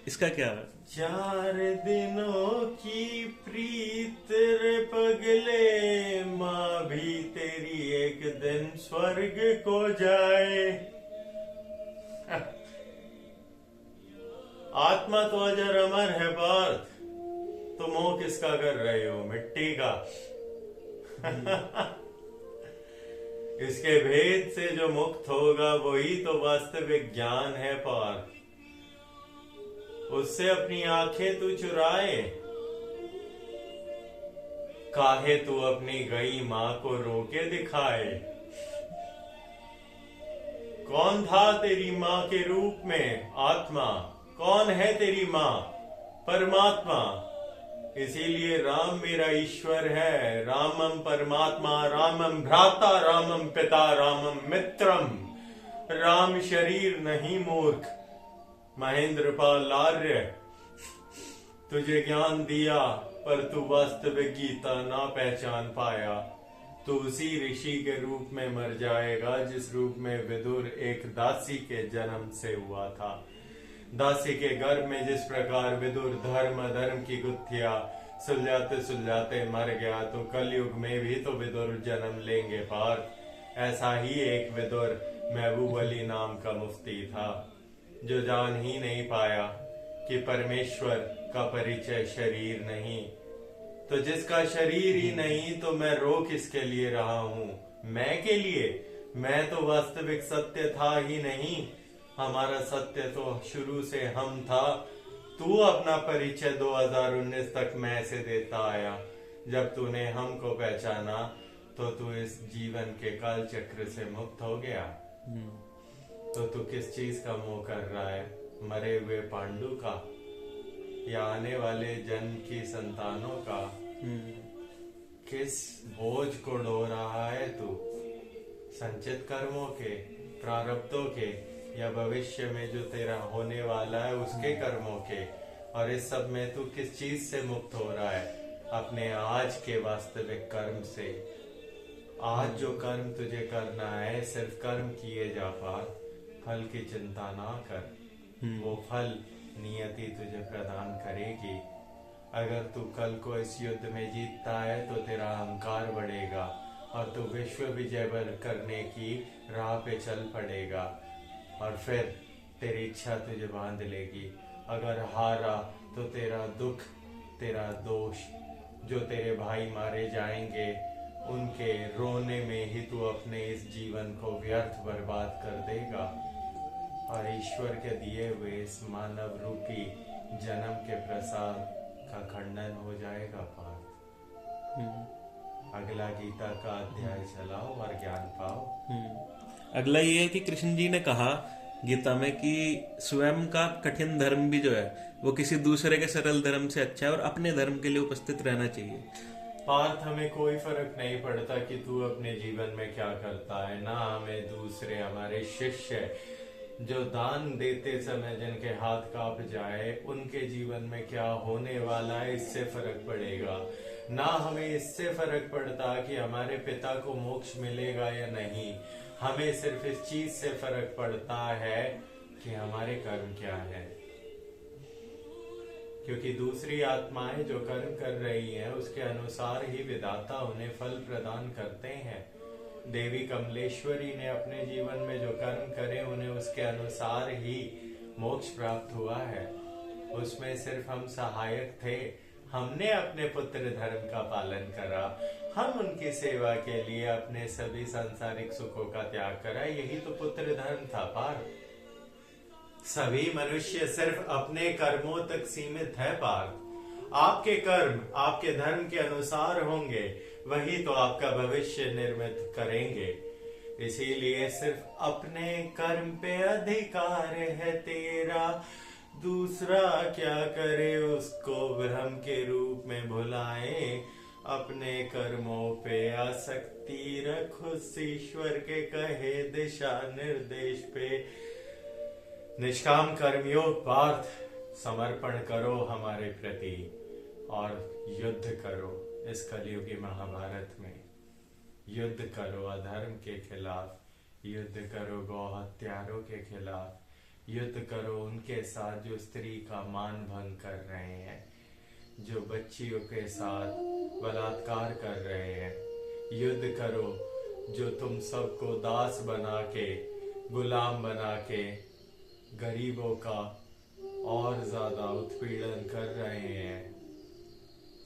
इसका क्या है? 4 दिनों की प्रीत रे पगले, माँ भी तेरी एक दिन स्वर्ग को जाए। आत्मा तो अजर अमर है पार्थ, तो मोह किसका कर रहे हो? मिट्टी का। इसके भेद से जो मुक्त होगा वही तो वास्तविक ज्ञान है पार्थ। उससे अपनी आंखें तू चुराए, काहे तू अपनी गई मां को रोके दिखाए। कौन था तेरी मां के रूप में? आत्मा। कौन है तेरी मां? परमात्मा। इसीलिए राम मेरा ईश्वर है। रामम परमात्मा, रामम भ्राता, रामम पिता, रामम मित्रम। राम शरीर नहीं मूर्ख। महेंद्र पाल आर्य, तुझे ज्ञान दिया पर तू वास्तविक गीता ना पहचान पाया। तू उसी ऋषि के रूप में मर जाएगा जिस रूप में विदुर एक दासी के जन्म से हुआ था। दासी के गर्भ में जिस प्रकार विदुर धर्म अधर्म की गुत्थियां सुलझाते सुलझाते मर गया, तो कलयुग में भी तो विदुर जन्म लेंगे पार्थ। ऐसा ही एक विदुर महबूब अली नाम का मुफ्ती था, जो जान ही नहीं पाया कि परमेश्वर का परिचय शरीर नहीं। तो जिसका शरीर ही नहीं, तो मैं रो किसके लिए रहा हूं? मैं के लिए? मैं तो वास्तविक सत्य था ही नहीं। हमारा सत्य तो शुरू से हम था। तू अपना परिचय 2019 तक मैं से देता आया। जब तूने हमको पहचाना तो तू इस जीवन के काल चक्र से मुक्त हो गया। तो तू किस चीज का मोह कर रहा है? मरे हुए पांडु का या आने वाले जन्म की संतानों का? किस बोझ को ढो रहा है तू? संचित कर्मों के, प्रारब्धों के, या भविष्य में जो तेरा होने वाला है उसके कर्मों के? और इस सब में तू किस चीज से मुक्त हो रहा है? अपने आज के वास्तविक कर्म से। आज जो कर्म तुझे करना है, सिर्फ कर्म किए जा पार, फल की चिंता ना कर। वो फल नियति तुझे प्रदान करेगी। अगर तू कल को इस युद्ध में जीतता है तो तेरा अहंकार बढ़ेगा और तू विश्व विजय करने की राह पे चल पड़ेगा, और फिर तेरी इच्छा तुझे बांध लेगी। अगर हारा तो तेरा दुख, तेरा दोष, जो तेरे भाई मारे जाएंगे उनके रोने में ही तू अपने इस जीवन को व्यर्थ बर्बाद कर देगा, और ईश्वर के दिए हुए इस मानव रूपी जन्म के प्रसाद का खंडन हो जाएगा पार्थ। अगला गीता का अध्याय चलाओ और ज्ञान पाओ। अगला ये है कि कृष्ण जी ने कहा गीता में कि स्वयं का कठिन धर्म भी जो है वो किसी दूसरे के सरल धर्म से अच्छा है, और अपने धर्म के लिए उपस्थित रहना चाहिए। पार्थ, हमें कोई फर्क नहीं पड़ता कि तू अपने जीवन में क्या करता है, ना हमें दूसरे हमारे शिष्य जो दान देते समय जिनके हाथ कांप जाए उनके जीवन में क्या होने वाला है इससे फर्क पड़ेगा, ना हमें इससे फर्क पड़ता कि हमारे पिता को मोक्ष मिलेगा या नहीं। हमें सिर्फ इस चीज से फर्क पड़ता है कि हमारे कर्म क्या है, क्योंकि दूसरी आत्माएं जो कर्म कर रही हैं उसके अनुसार ही विधाता उन्हें फल प्रदान करते हैं। देवी कमलेश्वरी ने अपने जीवन में जो कर्म करे उन्हें उसके अनुसार ही मोक्ष प्राप्त हुआ है। उसमें सिर्फ हम सहायक थे, हमने अपने पुत्र धर्म का पालन करा, हम उनकी सेवा के लिए अपने सभी सांसारिक सुखों का त्याग करा, यही तो पुत्र धर्म था। पार सभी मनुष्य सिर्फ अपने कर्मों तक सीमित है। पार आपके कर्म आपके धर्म के अनुसार होंगे, वही तो आपका भविष्य निर्मित करेंगे। इसीलिए सिर्फ अपने कर्म पे अधिकार है तेरा, दूसरा क्या करे उसको भ्रम के रूप में भुलाए। अपने कर्मों पे आसक्ति रख, उस ईश्वर के कहे दिशा निर्देश पे। निष्काम कर्मयोग पार्थ समर्पण करो हमारे प्रति और युद्ध करो इस कलयुगी महाभारत में। युद्ध करो अधर्म के खिलाफ, युद्ध करो गौ हत्यारों के खिलाफ, युद्ध करो उनके साथ जो स्त्री का मान भंग कर रहे हैं, जो बच्चियों के साथ बलात्कार कर रहे हैं। युद्ध करो जो तुम सबको दास बना के, गुलाम बना के गरीबों का और ज्यादा उत्पीड़न कर रहे हैं।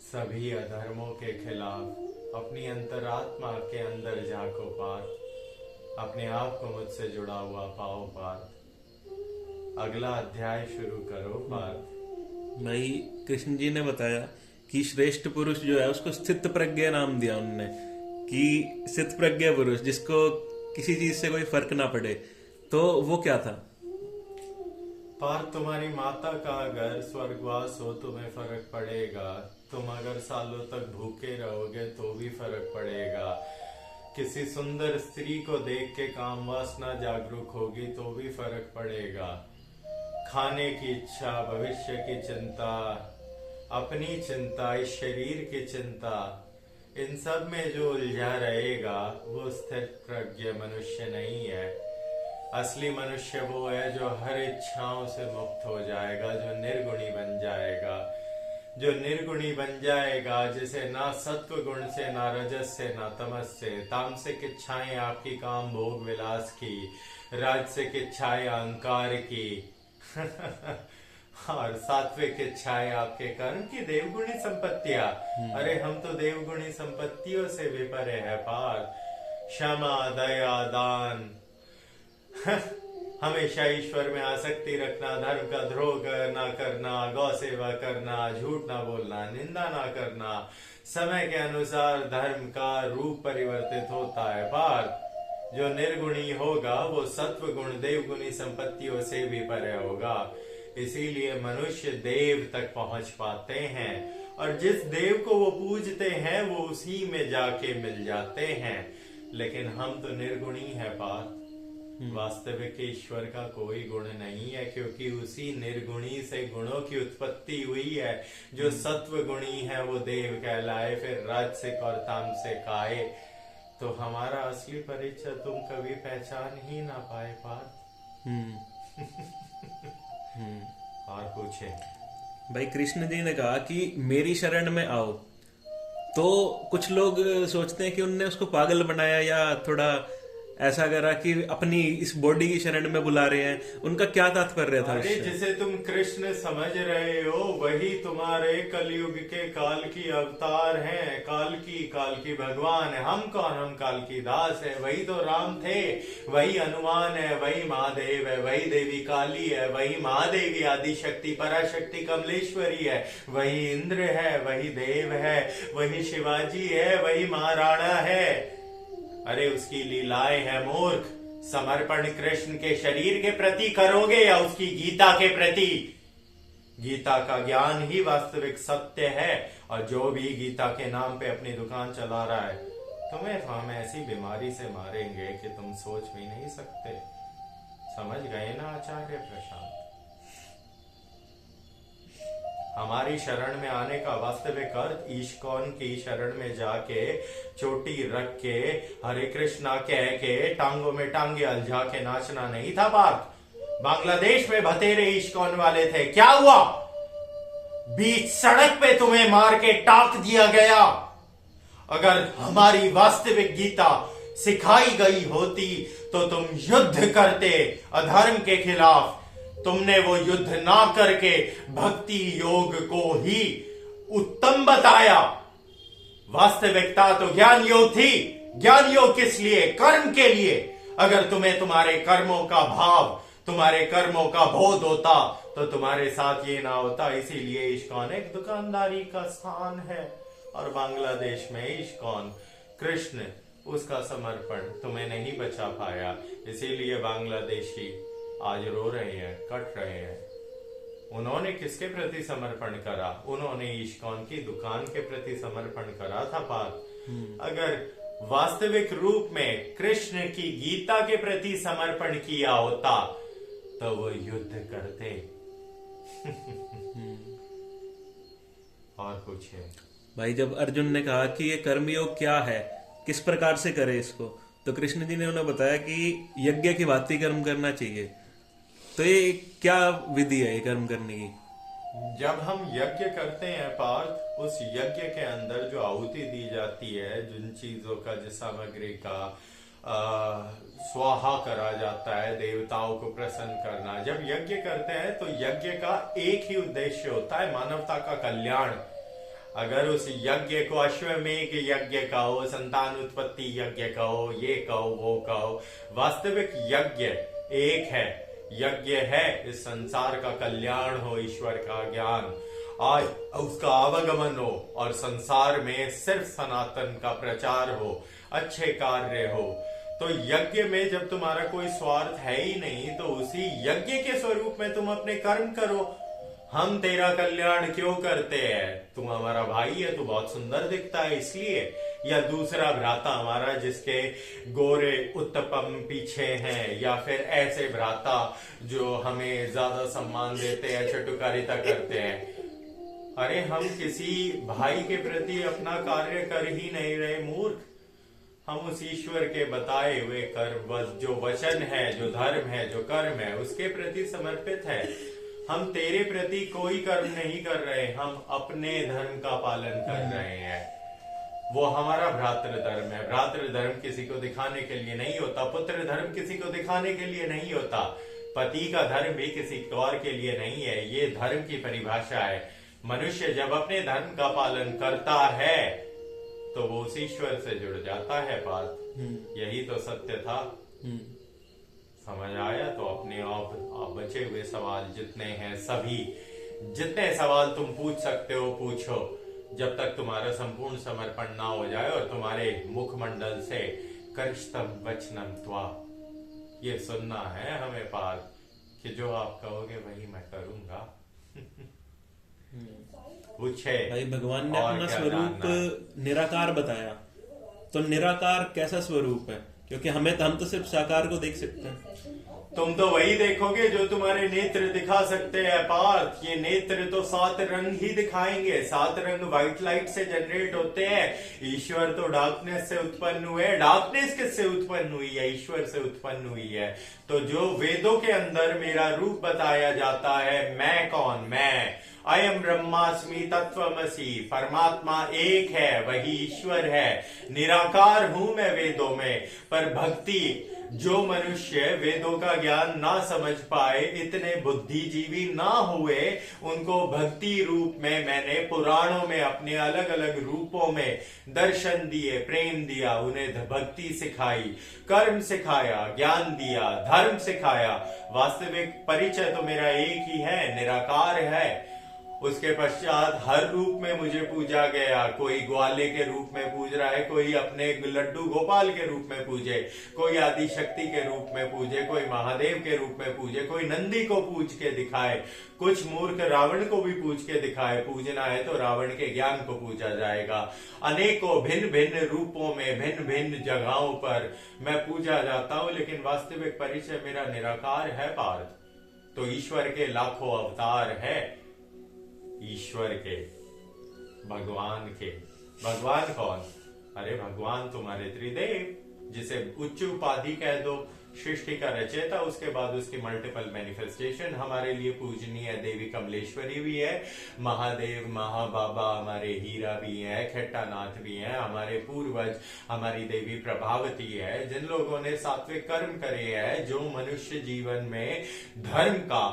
सभी अधर्मों के खिलाफ अपनी अंतरात्मा के अंदर झांको पार्थ, अपने आप को मुझसे जुड़ा हुआ पाओ पार्थ। अगला अध्याय शुरू करो पार्थ। भाई कृष्ण जी ने बताया कि श्रेष्ठ पुरुष जो है उसको स्थित प्रज्ञ नाम दिया उन्होंने, कि स्थित प्रज्ञ पुरुष जिसको किसी चीज से कोई फर्क ना पड़े। तो वो क्या था? पार्थ, तुम्हारी माता का अगर स्वर्गवास हो तुम्हें फर्क पड़ेगा, तुम अगर सालों तक भूखे रहोगे तो भी फर्क पड़ेगा, किसी सुंदर स्त्री को देख के काम वासना जागरूक होगी तो भी फर्क पड़ेगा, खाने की इच्छा, भविष्य की चिंता, अपनी चिंता, इस शरीर की चिंता, इन सब में जो उलझा रहेगा वो स्थिर प्रज्ञ मनुष्य नहीं है। असली मनुष्य वो है जो हर इच्छाओं से मुक्त हो जाएगा, जो निर्गुणी बन जाएगा, जो निर्गुणी बन जाएगा, जिसे ना सत्व गुण से, ना रजस से, ना तमस से, तामसिक इच्छाएं आपकी काम भोग विलास की, राजसिक इच्छाएं अहंकार की और सात्विक इच्छाएं आपके कर्म की देवगुणी संपत्तियां। अरे हम तो देवगुणी संपत्तियों से भी परे है पार। क्षमा, दया, दान हमेशा ईश्वर में आसक्ति रखना, धर्म का द्रोह ना करना, गौ सेवा करना, झूठ ना बोलना, निंदा ना करना। समय के अनुसार धर्म का रूप परिवर्तित होता है पार्थ। जो निर्गुणी होगा वो सत्व गुण देवगुणी संपत्तियों से भी परे होगा। इसीलिए मनुष्य देव तक पहुंच पाते हैं और जिस देव को वो पूजते हैं वो उसी में जाके मिल जाते हैं। लेकिन हम तो निर्गुणी है पार्थ। वास्तविक ईश्वर का कोई गुण नहीं है, क्योंकि उसी निर्गुणी से गुणों की उत्पत्ति हुई है। जो सत्व गुणी है वो देव कहलाए, फिर राजसिक और तामसिक आए। तो हमारा असली परिचय तुम कभी पहचान ही ना पाए पार्थ। और पूछे भाई, कृष्ण जी ने कहा कि मेरी शरण में आओ, तो कुछ लोग सोचते हैं कि उनने उसको पागल बनाया या थोड़ा ऐसा करा कि अपनी इस बॉडी की शरण में बुला रहे हैं। उनका क्या तात्पर्य था? अरे जिसे तुम कृष्ण समझ रहे हो वही तुम्हारे कलयुग के काल की अवतार हैं। काल की भगवान है। हम कौन? हम काल की दास है। वही तो राम थे, वही हनुमान है, वही महादेव है, वही देवी काली है, वही महादेवी आदि शक्ति पराशक्ति कमलेश्वरी है, वही इंद्र है, वही देव है, वही शिवाजी है, वही महाराणा है। अरे उसकी लीलाएं है मूर्ख। समर्पण कृष्ण के शरीर के प्रति करोगे या उसकी गीता के प्रति? गीता का ज्ञान ही वास्तविक सत्य है। और जो भी गीता के नाम पे अपनी दुकान चला रहा है, तुम्हें तो हम ऐसी बीमारी से मारेंगे कि तुम सोच भी नहीं सकते। समझ गए ना आचार्य प्रशांत? हमारी शरण में आने का वास्तविक अर्थ इस्कॉन की शरण में जाके चोटी रख के हरे कृष्णा कह के टांगों में टांगे अलझा के नाचना नहीं था। बात बांग्लादेश में भतेरे इस्कॉन वाले थे, क्या हुआ? बीच सड़क पे तुम्हें मार के टाक दिया गया। अगर हमारी वास्तविक गीता सिखाई गई होती तो तुम युद्ध करते अधर्म के खिलाफ। तुमने वो युद्ध ना करके भक्ति योग को ही उत्तम बताया। वास्तविकता तो ज्ञान योग थी। ज्ञान योग किस लिए? कर्म के लिए। अगर तुम्हें तुम्हारे कर्मों का भाव, तुम्हारे कर्मों का बोध होता तो तुम्हारे साथ ये ना होता। इसीलिए इस्कॉन एक दुकानदारी का स्थान है और बांग्लादेश में इस्कॉन कृष्ण, उसका समर्पण तुम्हें नहीं बचा पाया। इसीलिए बांग्लादेशी आज रो रहे हैं, कट रहे हैं। उन्होंने किसके प्रति समर्पण करा? उन्होंने इस्कॉन की दुकान के प्रति समर्पण करा था। पाप अगर वास्तविक रूप में कृष्ण की गीता के प्रति समर्पण किया होता तो वो युद्ध करते। और कुछ है भाई, जब अर्जुन ने कहा कि ये कर्मयोग क्या है, किस प्रकार से करे इसको, तो कृष्ण जी ने उन्हें बताया कि यज्ञ की भांति कर्म करना चाहिए। तो ये क्या विधि है ये कर्म करने की? जब हम यज्ञ करते हैं पार्थ, उस यज्ञ के अंदर जो आहुति दी जाती है, जिन चीजों का, जिस सामग्री का स्वाहा करा जाता है, देवताओं को प्रसन्न करना। जब यज्ञ करते हैं तो यज्ञ का एक ही उद्देश्य होता है, मानवता का कल्याण। अगर उस यज्ञ को अश्वमेघ यज्ञ कहो, संतान उत्पत्ति यज्ञ कहो, ये कहो, वो कहो, वास्तविक यज्ञ एक है। यज्ञ है इस संसार का कल्याण हो, ईश्वर का ज्ञान आज उसका आवागमन हो और संसार में सिर्फ सनातन का प्रचार हो, अच्छे कार्य हो। तो यज्ञ में जब तुम्हारा कोई स्वार्थ है ही नहीं तो उसी यज्ञ के स्वरूप में तुम अपने कर्म करो। हम तेरा कल्याण क्यों करते हैं? तू हमारा भाई है, तू बहुत सुंदर दिखता है इसलिए, या दूसरा भ्राता हमारा जिसके गोरे उत्तपम पीछे हैं, या फिर ऐसे भ्राता जो हमें ज्यादा सम्मान देते हैं, चटुकारिता करते हैं। अरे हम किसी भाई के प्रति अपना कार्य कर ही नहीं रहे मूर्ख। हम उस ईश्वर के बताए हुए कर्म, जो वचन है, जो धर्म है, जो कर्म है, उसके प्रति समर्पित है। हम तेरे प्रति कोई कर्म नहीं कर रहे, हम अपने धर्म का पालन कर रहे हैं। वो हमारा भ्रातृ धर्म है। भ्रातृ धर्म किसी को दिखाने के लिए नहीं होता, पुत्र धर्म किसी को दिखाने के लिए नहीं होता, पति का धर्म भी किसी और के लिए नहीं है। ये धर्म की परिभाषा है। मनुष्य जब अपने धर्म का पालन करता है तो वो उस ईश्वर से जुड़ जाता है। पार्थ, यही तो सत्य था। समझ आया? तो अपने आप बचे हुए सवाल जितने हैं, सभी जितने सवाल तुम पूछ सकते हो पूछो, जब तक तुम्हारा संपूर्ण समर्पण ना हो जाए और तुम्हारे मुखमंडल से कर्षतम वचनम त्वा, ये सुनना है हमें पार्थ, कि जो आप कहोगे वही मैं करूंगा। पूछे भाई, भगवान ने अपना स्वरूप निराकार बताया, तो निराकार कैसा स्वरूप है? क्योंकि हम तो सिर्फ साकार को देख सकते हैं। तुम तो वही देखोगे जो तुम्हारे नेत्र दिखा सकते हैं पार्थ। ये नेत्र तो 7 रंग ही दिखाएंगे। 7 रंग व्हाइट लाइट से जनरेट होते हैं। ईश्वर तो डार्कनेस से उत्पन्न हुए। डार्कनेस किससे उत्पन्न हुई है? ईश्वर से उत्पन्न हुई है। तो जो वेदों के अंदर मेरा रूप बताया जाता है, मैं कौन? मैं अयम ब्रह्मास्मि तत्वमसि, परमात्मा एक है, वही ईश्वर है। निराकार हूं मैं वेदों में। पर भक्ति, जो मनुष्य वेदों का ज्ञान ना समझ पाए, इतने बुद्धिजीवी ना हुए, उनको भक्ति रूप में मैंने पुराणों में अपने अलग अलग रूपों में दर्शन दिए, प्रेम दिया, उन्हें भक्ति सिखाई, कर्म सिखाया, ज्ञान दिया, धर्म सिखाया। वास्तविक परिचय तो मेरा एक ही है, निराकार है। उसके पश्चात हर रूप में मुझे पूजा गया। कोई ग्वाले के रूप में पूज रहा है, कोई अपने लड्डू गोपाल के रूप में पूजे, कोई आदि शक्ति के रूप में पूजे, कोई महादेव के रूप में पूजे, कोई नंदी को पूज के दिखाए, कुछ मूर्ख रावण को भी पूज के दिखाए। पूजना है तो रावण के ज्ञान को पूजा जाएगा। अनेकों भिन्न भिन्न रूपों में भिन्न भिन्न जगहों पर मैं पूजा जाता हूं, लेकिन वास्तविक परिचय मेरा निराकार है पार्थ। तो ईश्वर के लाखों अवतार है, ईश्वर के, भगवान के। भगवान कौन? अरे भगवान तुम्हारे त्रिदेव, जिसे उच्च उपाधि कह दो, सृष्टि का रचयिता, उसके बाद उसकी मल्टीपल मैनिफेस्टेशन हमारे लिए पूजनीय देवी कमलेश्वरी भी है, महादेव महाबाबा हमारे हीरा भी है, खट्टानाथ भी है, हमारे पूर्वज हमारी देवी प्रभावती है। जिन लोगों ने सात्विक कर्म करे हैं, जो मनुष्य जीवन में धर्म का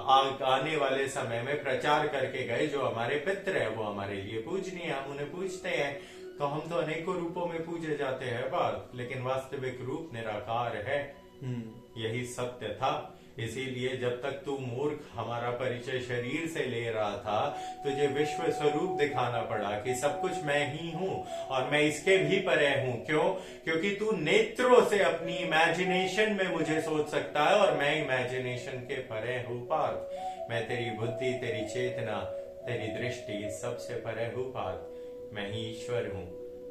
आने वाले समय में प्रचार करके गए, जो हमारे पितृ है, वो हमारे लिए पूजनीय, हम उन्हें पूजते हैं। तो हम तो अनेकों रूपों में पूजे जाते हैं बात, लेकिन वास्तविक रूप निराकार है। यही सत्य था। इसीलिए जब तक तू मूर्ख हमारा परिचय शरीर से ले रहा था, तुझे विश्व स्वरूप दिखाना पड़ा कि सब कुछ मैं ही हूं और मैं इसके भी परे हूं। क्यों? क्योंकि तू नेत्रों से अपनी इमेजिनेशन में मुझे सोच सकता है और मैं इमेजिनेशन के परे हूं पार्थ। मैं तेरी बुद्धि, तेरी चेतना, तेरी दृष्टि सबसे परे हूं पार्थ। मैं ही ईश्वर हूं,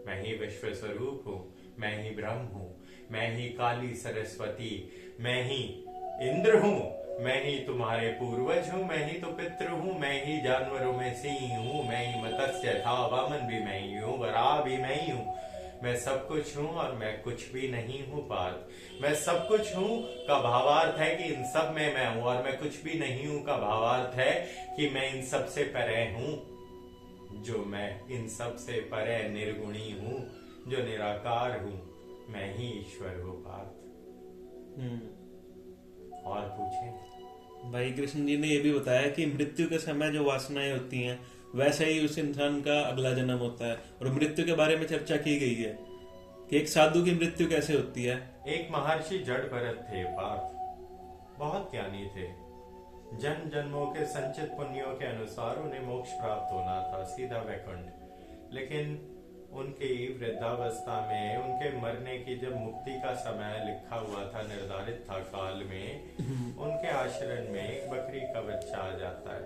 मैं ही विश्व स्वरूप हूं, मैं ही ब्रह्म हूं, मैं ही काली सरस्वती, मैं ही इंद्र हूं, मैं ही तुम्हारे पूर्वज हूं, मैं ही तो पितृ हूं, मैं ही जानवरों में सिंह हूं, मैं ही मत्स्य था, वामन भी मैं ही हूं, वराह भी मैं ही हूं। मैं सब कुछ हूं और मैं कुछ भी नहीं हूं पार्थ। मैं सब कुछ हूं का भावार्थ है कि इन सब में मैं हूं, और मैं कुछ भी नहीं हूं का भावार्थ है कि मैं इन सब से परे हूं। जो मैं इन सब से परे निर्गुणी हूं, जो निराकार हूं, मैं ही ईश्वर हूं पार्थ। और पूछें? भाई कृष्ण जी ने ये भी बताया कि मृत्यु के समय जो वासनाएं होती हैं, वैसे ही उस इंसान का अगला जन्म होता है। और मृत्यु के बारे में चर्चा की गई है कि एक साधु की मृत्यु कैसे होती है। एक महर्षि जड़ भरत थे पार्थ, बहुत ज्ञानी थे। जन्म जन्मों के संचित पुण्यों के अनुसार उन्हें मोक्ष प्राप्त होना था, सीधा वैकुंठ। लेकिन उनकी वृद्धावस्था में, उनके मरने की जब मुक्ति का समय लिखा हुआ था, निर्धारित था काल में, उनके आश्रम में एक बकरी का बच्चा आ जाता है।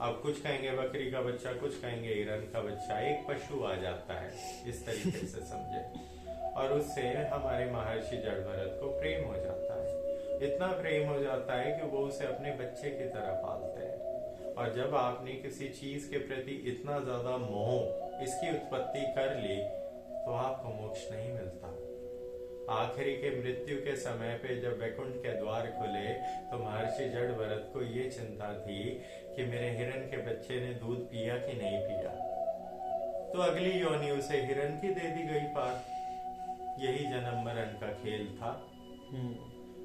अब कुछ कहेंगे बकरी का बच्चा, कुछ कहेंगे हिरन का बच्चा, एक पशु आ जाता है, इस तरीके से समझे। और उससे हमारे महर्षि जड़ भरत को प्रेम हो जाता है। इतना प्रेम हो जाता है कि वो उसे अपने बच्चे की तरह पालते हैं। और जब आपने किसी चीज के प्रति इतना ज्यादा मोह, इसकी उत्पत्ति कर ली, तो आपको मोक्ष नहीं मिलता। आखिरी के मृत्यु के समय पे जब वैकुंठ के द्वार खुले, तो महर्षि जड़ भरत को ये चिंता थी कि मेरे हिरन के बच्चे ने दूध पिया कि नहीं पिया। तो अगली योनि उसे हिरन की दे दी गई पार। यही जन्म मरण का खेल था।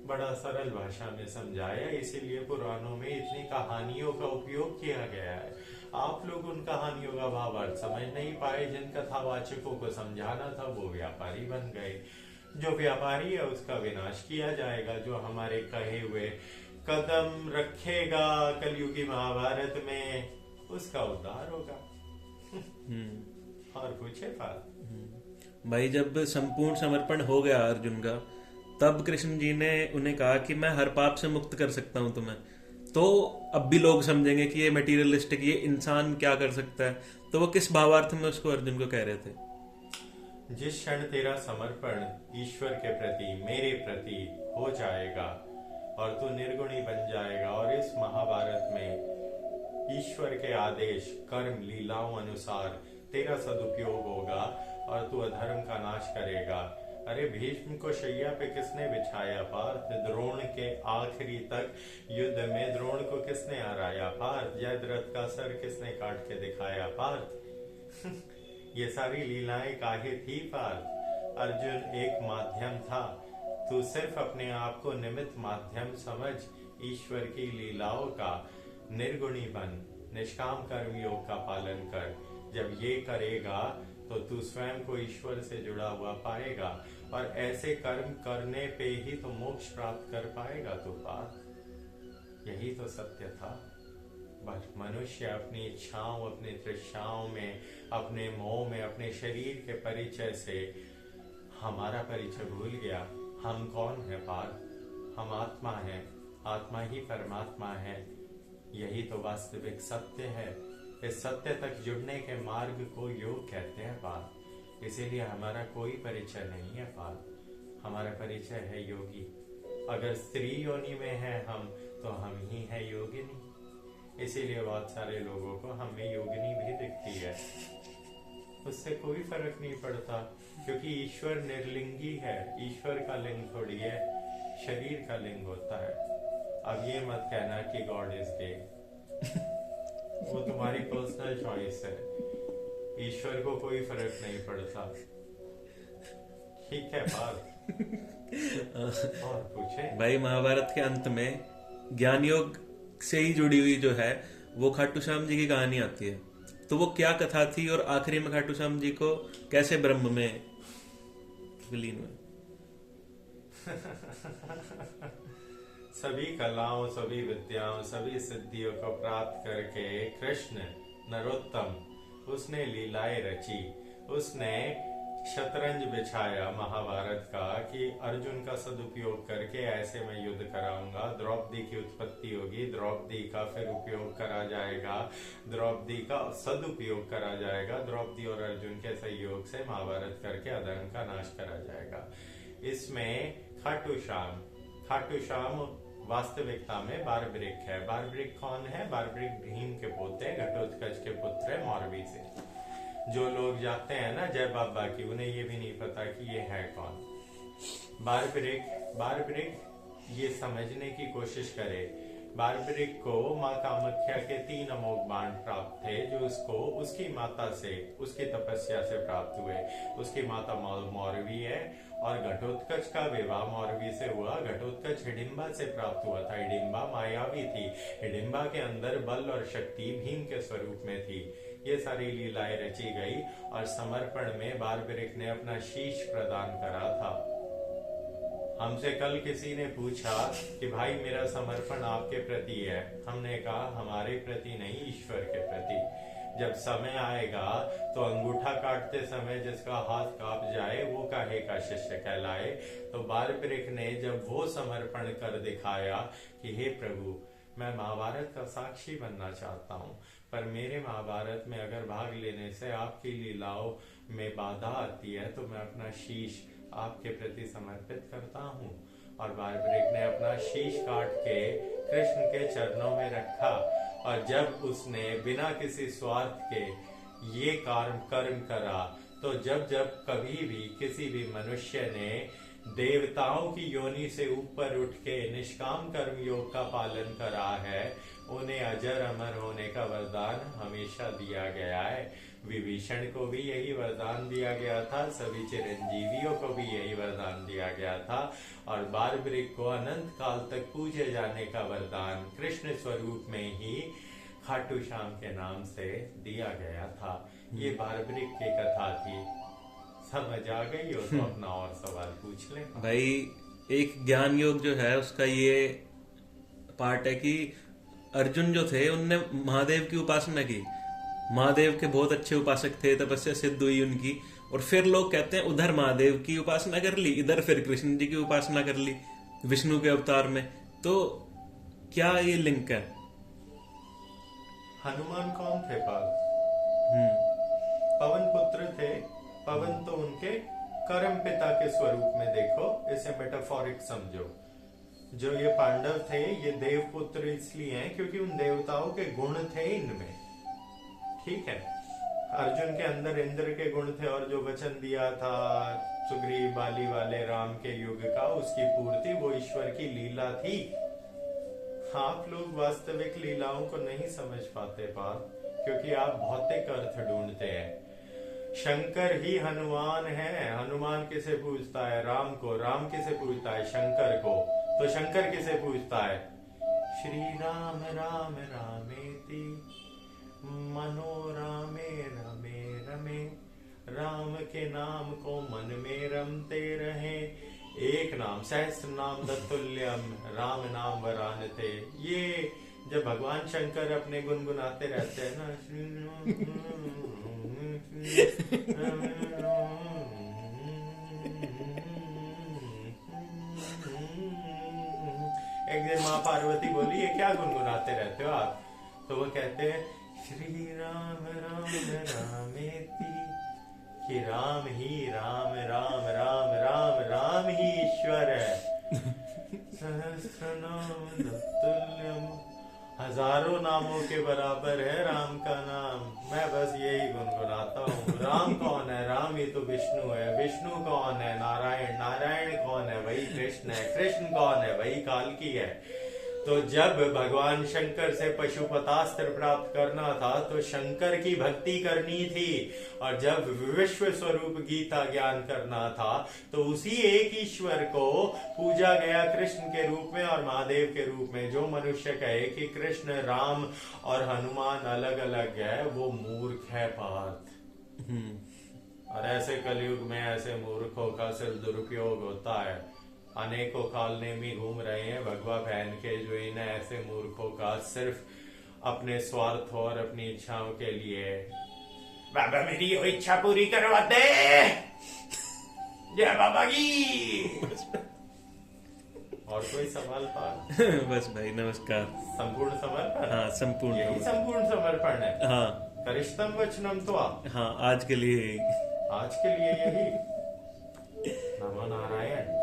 बड़ा सरल भाषा में समझाया, इसीलिए पुराणों में इतनी कहानियों का उपयोग किया गया है। आप लोग उन कहानियों का भावार्थ समझ नहीं पाए। जिन कथावाचकों को समझाना था वो व्यापारी बन गए। जो व्यापारी है उसका विनाश किया जाएगा। जो हमारे कहे हुए कदम रखेगा कलयुगी महाभारत में, उसका उद्धार होगा। और पूछे बात भाई, जब संपूर्ण समर्पण हो गया अर्जुन का, तब कृष्ण जी ने उन्हें कहा कि मैं हर पाप से मुक्त कर सकता हूं तुम्हें। तो अब भी लोग समझेंगे कि ये मटेरियलिस्टिक, ये इंसान क्या कर सकता है। तो वो किस भावार्थ में उसको अर्जुन को कह रहे थे? जिस क्षण तेरा समर्पण ईश्वर के प्रति, मेरे प्रति हो जाएगा और तू निर्गुणी बन जाएगा, और इस महाभारत में ईश्वर के आदेश, कर्म, लीलाओं अनुसार तेरा सदुपयोग होगा और तू अधर्म का नाश करेगा। अरे भीष्म को शैया पे किसने बिछाया पार्थ? द्रोण के आखिरी तक युद्ध में द्रोण को किसने हराया पार्थ? जयद्रथ का सर किसने काट के दिखाया पार्थ? ये सारी लीलाएं काहे थी पार्थ? अर्जुन एक माध्यम था। तू सिर्फ अपने आप को निमित्त माध्यम समझ, ईश्वर की लीलाओं का निर्गुणी बन, निष्काम कर्म योग का पालन कर। जब ये करेगा तो तू स्वयं को ईश्वर से जुड़ा हुआ पाएगा, और ऐसे कर्म करने पे ही तो मोक्ष प्राप्त कर पाएगा तू पार्थ। यही तो सत्य था। बस मनुष्य अपनी इच्छाओं, अपनी तृष्णाओं में, अपने मोह में, अपने शरीर के परिचय से हमारा परिचय भूल गया। हम कौन है पार्थ? हम आत्मा है, आत्मा ही परमात्मा है। यही तो वास्तविक सत्य है। इस सत्य तक जुड़ने के मार्ग को योग कहते हैं पार्थ। इसीलिए हमारा कोई परिचय नहीं है पार्थ, हमारा परिचय है योगी। अगर स्त्री योनि में है हम, तो हम ही है योगिनी। इसीलिए बहुत सारे लोगों को हमें योगिनी भी दिखती है, उससे कोई फर्क नहीं पड़ता, क्योंकि ईश्वर निर्लिंगी है। ईश्वर का लिंग थोड़ी है, शरीर का लिंग होता है। अब ये मत कहना कि गॉड इज गे, वो तुम्हारी पर्सनल चॉइस है। ईश्वर को कोई फर्क नहीं पड़ता। ठीक है बात। और पूछे भाई, महाभारत के अंत में ज्ञान योग से ही जुड़ी हुई जो है वो खाटू श्याम जी की कहानी आती है। तो वो क्या कथा थी और आखिरी में खाटू श्याम जी को कैसे ब्रह्म में विलीन हुए? सभी कलाओं, सभी विद्याओं, सभी सिद्धियों को प्राप्त करके कृष्ण नरोत्तम उसने लीलाएं रची। उसने शतरंज बिछाया महाभारत का कि अर्जुन का सदुपयोग करके ऐसे मैं युद्ध कराऊंगा। द्रौपदी की उत्पत्ति होगी, द्रौपदी का फिर उपयोग करा जाएगा, द्रौपदी का सदुपयोग करा जाएगा, द्रौपदी और अर्जुन के सहयोग से महाभारत करके अधर्म का नाश करा जाएगा। इसमें खाटू श्याम वास्तविकता में बारबरिक है। बारबरिक कौन है? बारबरिक भीम के पोते, घटोत्कच के पुत्र है, मौरवी से। जो लोग जाते हैं ना जय बाबा की, उन्हें ये भी नहीं पता कि ये है कौन। बारबरिक ये समझने की कोशिश करे। बारबरिक को माँ कामाख्या के 3 अमोघ बाण प्राप्त थे, जो उसको उसकी माता से, उसकी तपस्या से प्राप्त हुए। उसकी माता मौरवी है और घटोत्कच का विवाह मौरवी से हुआ। घटोत्कच हिडिंबा से प्राप्त हुआ था। हिडिंबा मायावी थी। हिडिंबा के अंदर बल और शक्ति भीम के स्वरूप में थी। ये सारी लीलाएं रची गई और समर्पण में बारबरिक ने अपना शीश प्रदान करा था। हमसे कल किसी ने पूछा कि भाई मेरा समर्पण आपके प्रति है। हमने कहा हमारे प्रति नहीं, ईश्वर के प्रति। जब समय आएगा तो अंगूठा काटते समय जिसका हाथ कांप जाए वो काहे का शिष्य कहलाए। तो बारबरिक ने जब वो समर्पण कर दिखाया कि हे प्रभु, मैं महाभारत का साक्षी बनना चाहता हूँ, पर मेरे महाभारत में अगर भाग लेने से आपकी लीलाओं में बाधा आती है तो मैं अपना शीश आपके प्रति समर्पित करता हूँ। और बारबरिक ने अपना शीश काट के कृष्ण के चरणों में रखा। और जब उसने बिना किसी स्वार्थ के ये कर्म करा, तो जब कभी भी किसी भी मनुष्य ने देवताओं की योनि से ऊपर उठ के निष्काम कर्म योग का पालन करा है, उन्हें अजर अमर होने का वरदान हमेशा दिया गया है। विभीषण को भी यही वरदान दिया गया था, सभी चिरंजीवियों को भी यही वरदान दिया गया था। और बारबरिक को अनंत काल तक पूजे जाने का वरदान कृष्ण स्वरूप में ही खाटू श्याम के नाम से दिया गया था। ये बारबरिक की कथा थी। समझ आ गई हो तो अपना और सवाल पूछ ले भाई। एक ज्ञान योग जो है उसका ये पार्ट है कि अर्जुन जो थे उनने महादेव की उपासना की। महादेव के बहुत अच्छे उपासक थे, तपस्या सिद्ध हुई उनकी, और फिर लोग कहते हैं उधर महादेव की उपासना कर ली, इधर फिर कृष्ण जी की उपासना कर ली विष्णु के अवतार में। तो क्या ये लिंक है? हनुमान कौन थे पार्थ? पवन पुत्र थे। पवन तो उनके कर्म पिता के स्वरूप में देखो, इसे मेटाफोरिक समझो। जो ये पांडव थे ये देवपुत्र इसलिए हैं क्योंकि उन देवताओं के गुण थे इनमें। ठीक है, अर्जुन के अंदर इंद्र के गुण थे और जो वचन दिया था सुग्रीव बाली वाले राम के युग का, उसकी पूर्ति वो ईश्वर की लीला थी। आप लोग वास्तविक लीलाओं को नहीं समझ पाते पार्थ, क्योंकि आप भौतिक अर्थ ढूंढते हैं। शंकर ही हनुमान है। हनुमान किसे पूजता है? राम को। राम किसे पूजता है? शंकर को। तो शंकर किसे पूजता है? श्री राम राम रामेति मनोरमे रमे रमे। राम के नाम को मन में रमते रहे। एक नाम सहस्त्र नाम तत्तुल्यम, राम नाम वरानते। ये जब भगवान शंकर अपने गुनगुनाते रहते हैं ना, एक दिन माँ पार्वती बोली ये क्या गुनगुनाते रहते हो आप? तो वो कहते हैं श्री राम राम रामेति, कि राम ही राम राम राम राम राम ही ईश्वर है। सहस्रनाम तत्तुल्यम, हजारों नामों के बराबर है राम का नाम। मैं बस यही गुनगुनाता हूँ। राम कौन है? राम ही तो विष्णु है। विष्णु कौन है? नारायण। नारायण कौन है? वही कृष्ण है। कृष्ण कौन है? वही कालकी है। तो जब भगवान शंकर से पशुपतास्त्र प्राप्त करना था तो शंकर की भक्ति करनी थी, और जब विश्व स्वरूप गीता ज्ञान करना था तो उसी एक ईश्वर को पूजा गया कृष्ण के रूप में और महादेव के रूप में। जो मनुष्य कहे कि कृष्ण, राम और हनुमान अलग अलग है, वो मूर्ख है पार्थ। और ऐसे कलयुग में ऐसे मूर्खों का सिर्फ दुरुपयोग होता है। अनेकों कालनेमी घूम रहे हैं भगवा पहन के, जो इन ऐसे मूर्खों का सिर्फ अपने स्वार्थ और अपनी इच्छाओं के लिए। बाबा मेरी वो इच्छा पूरी करवा दे, जय बाबा की। और कोई सवाल पाल? बस भाई नमस्कार। संपूर्ण समर्पण। हाँ संपूर्ण। यही संपूर्ण समर्पण है। हाँ करिष्तम वचनम तो हाँ आज के लिए आज के लिए यही। नमो नारायण।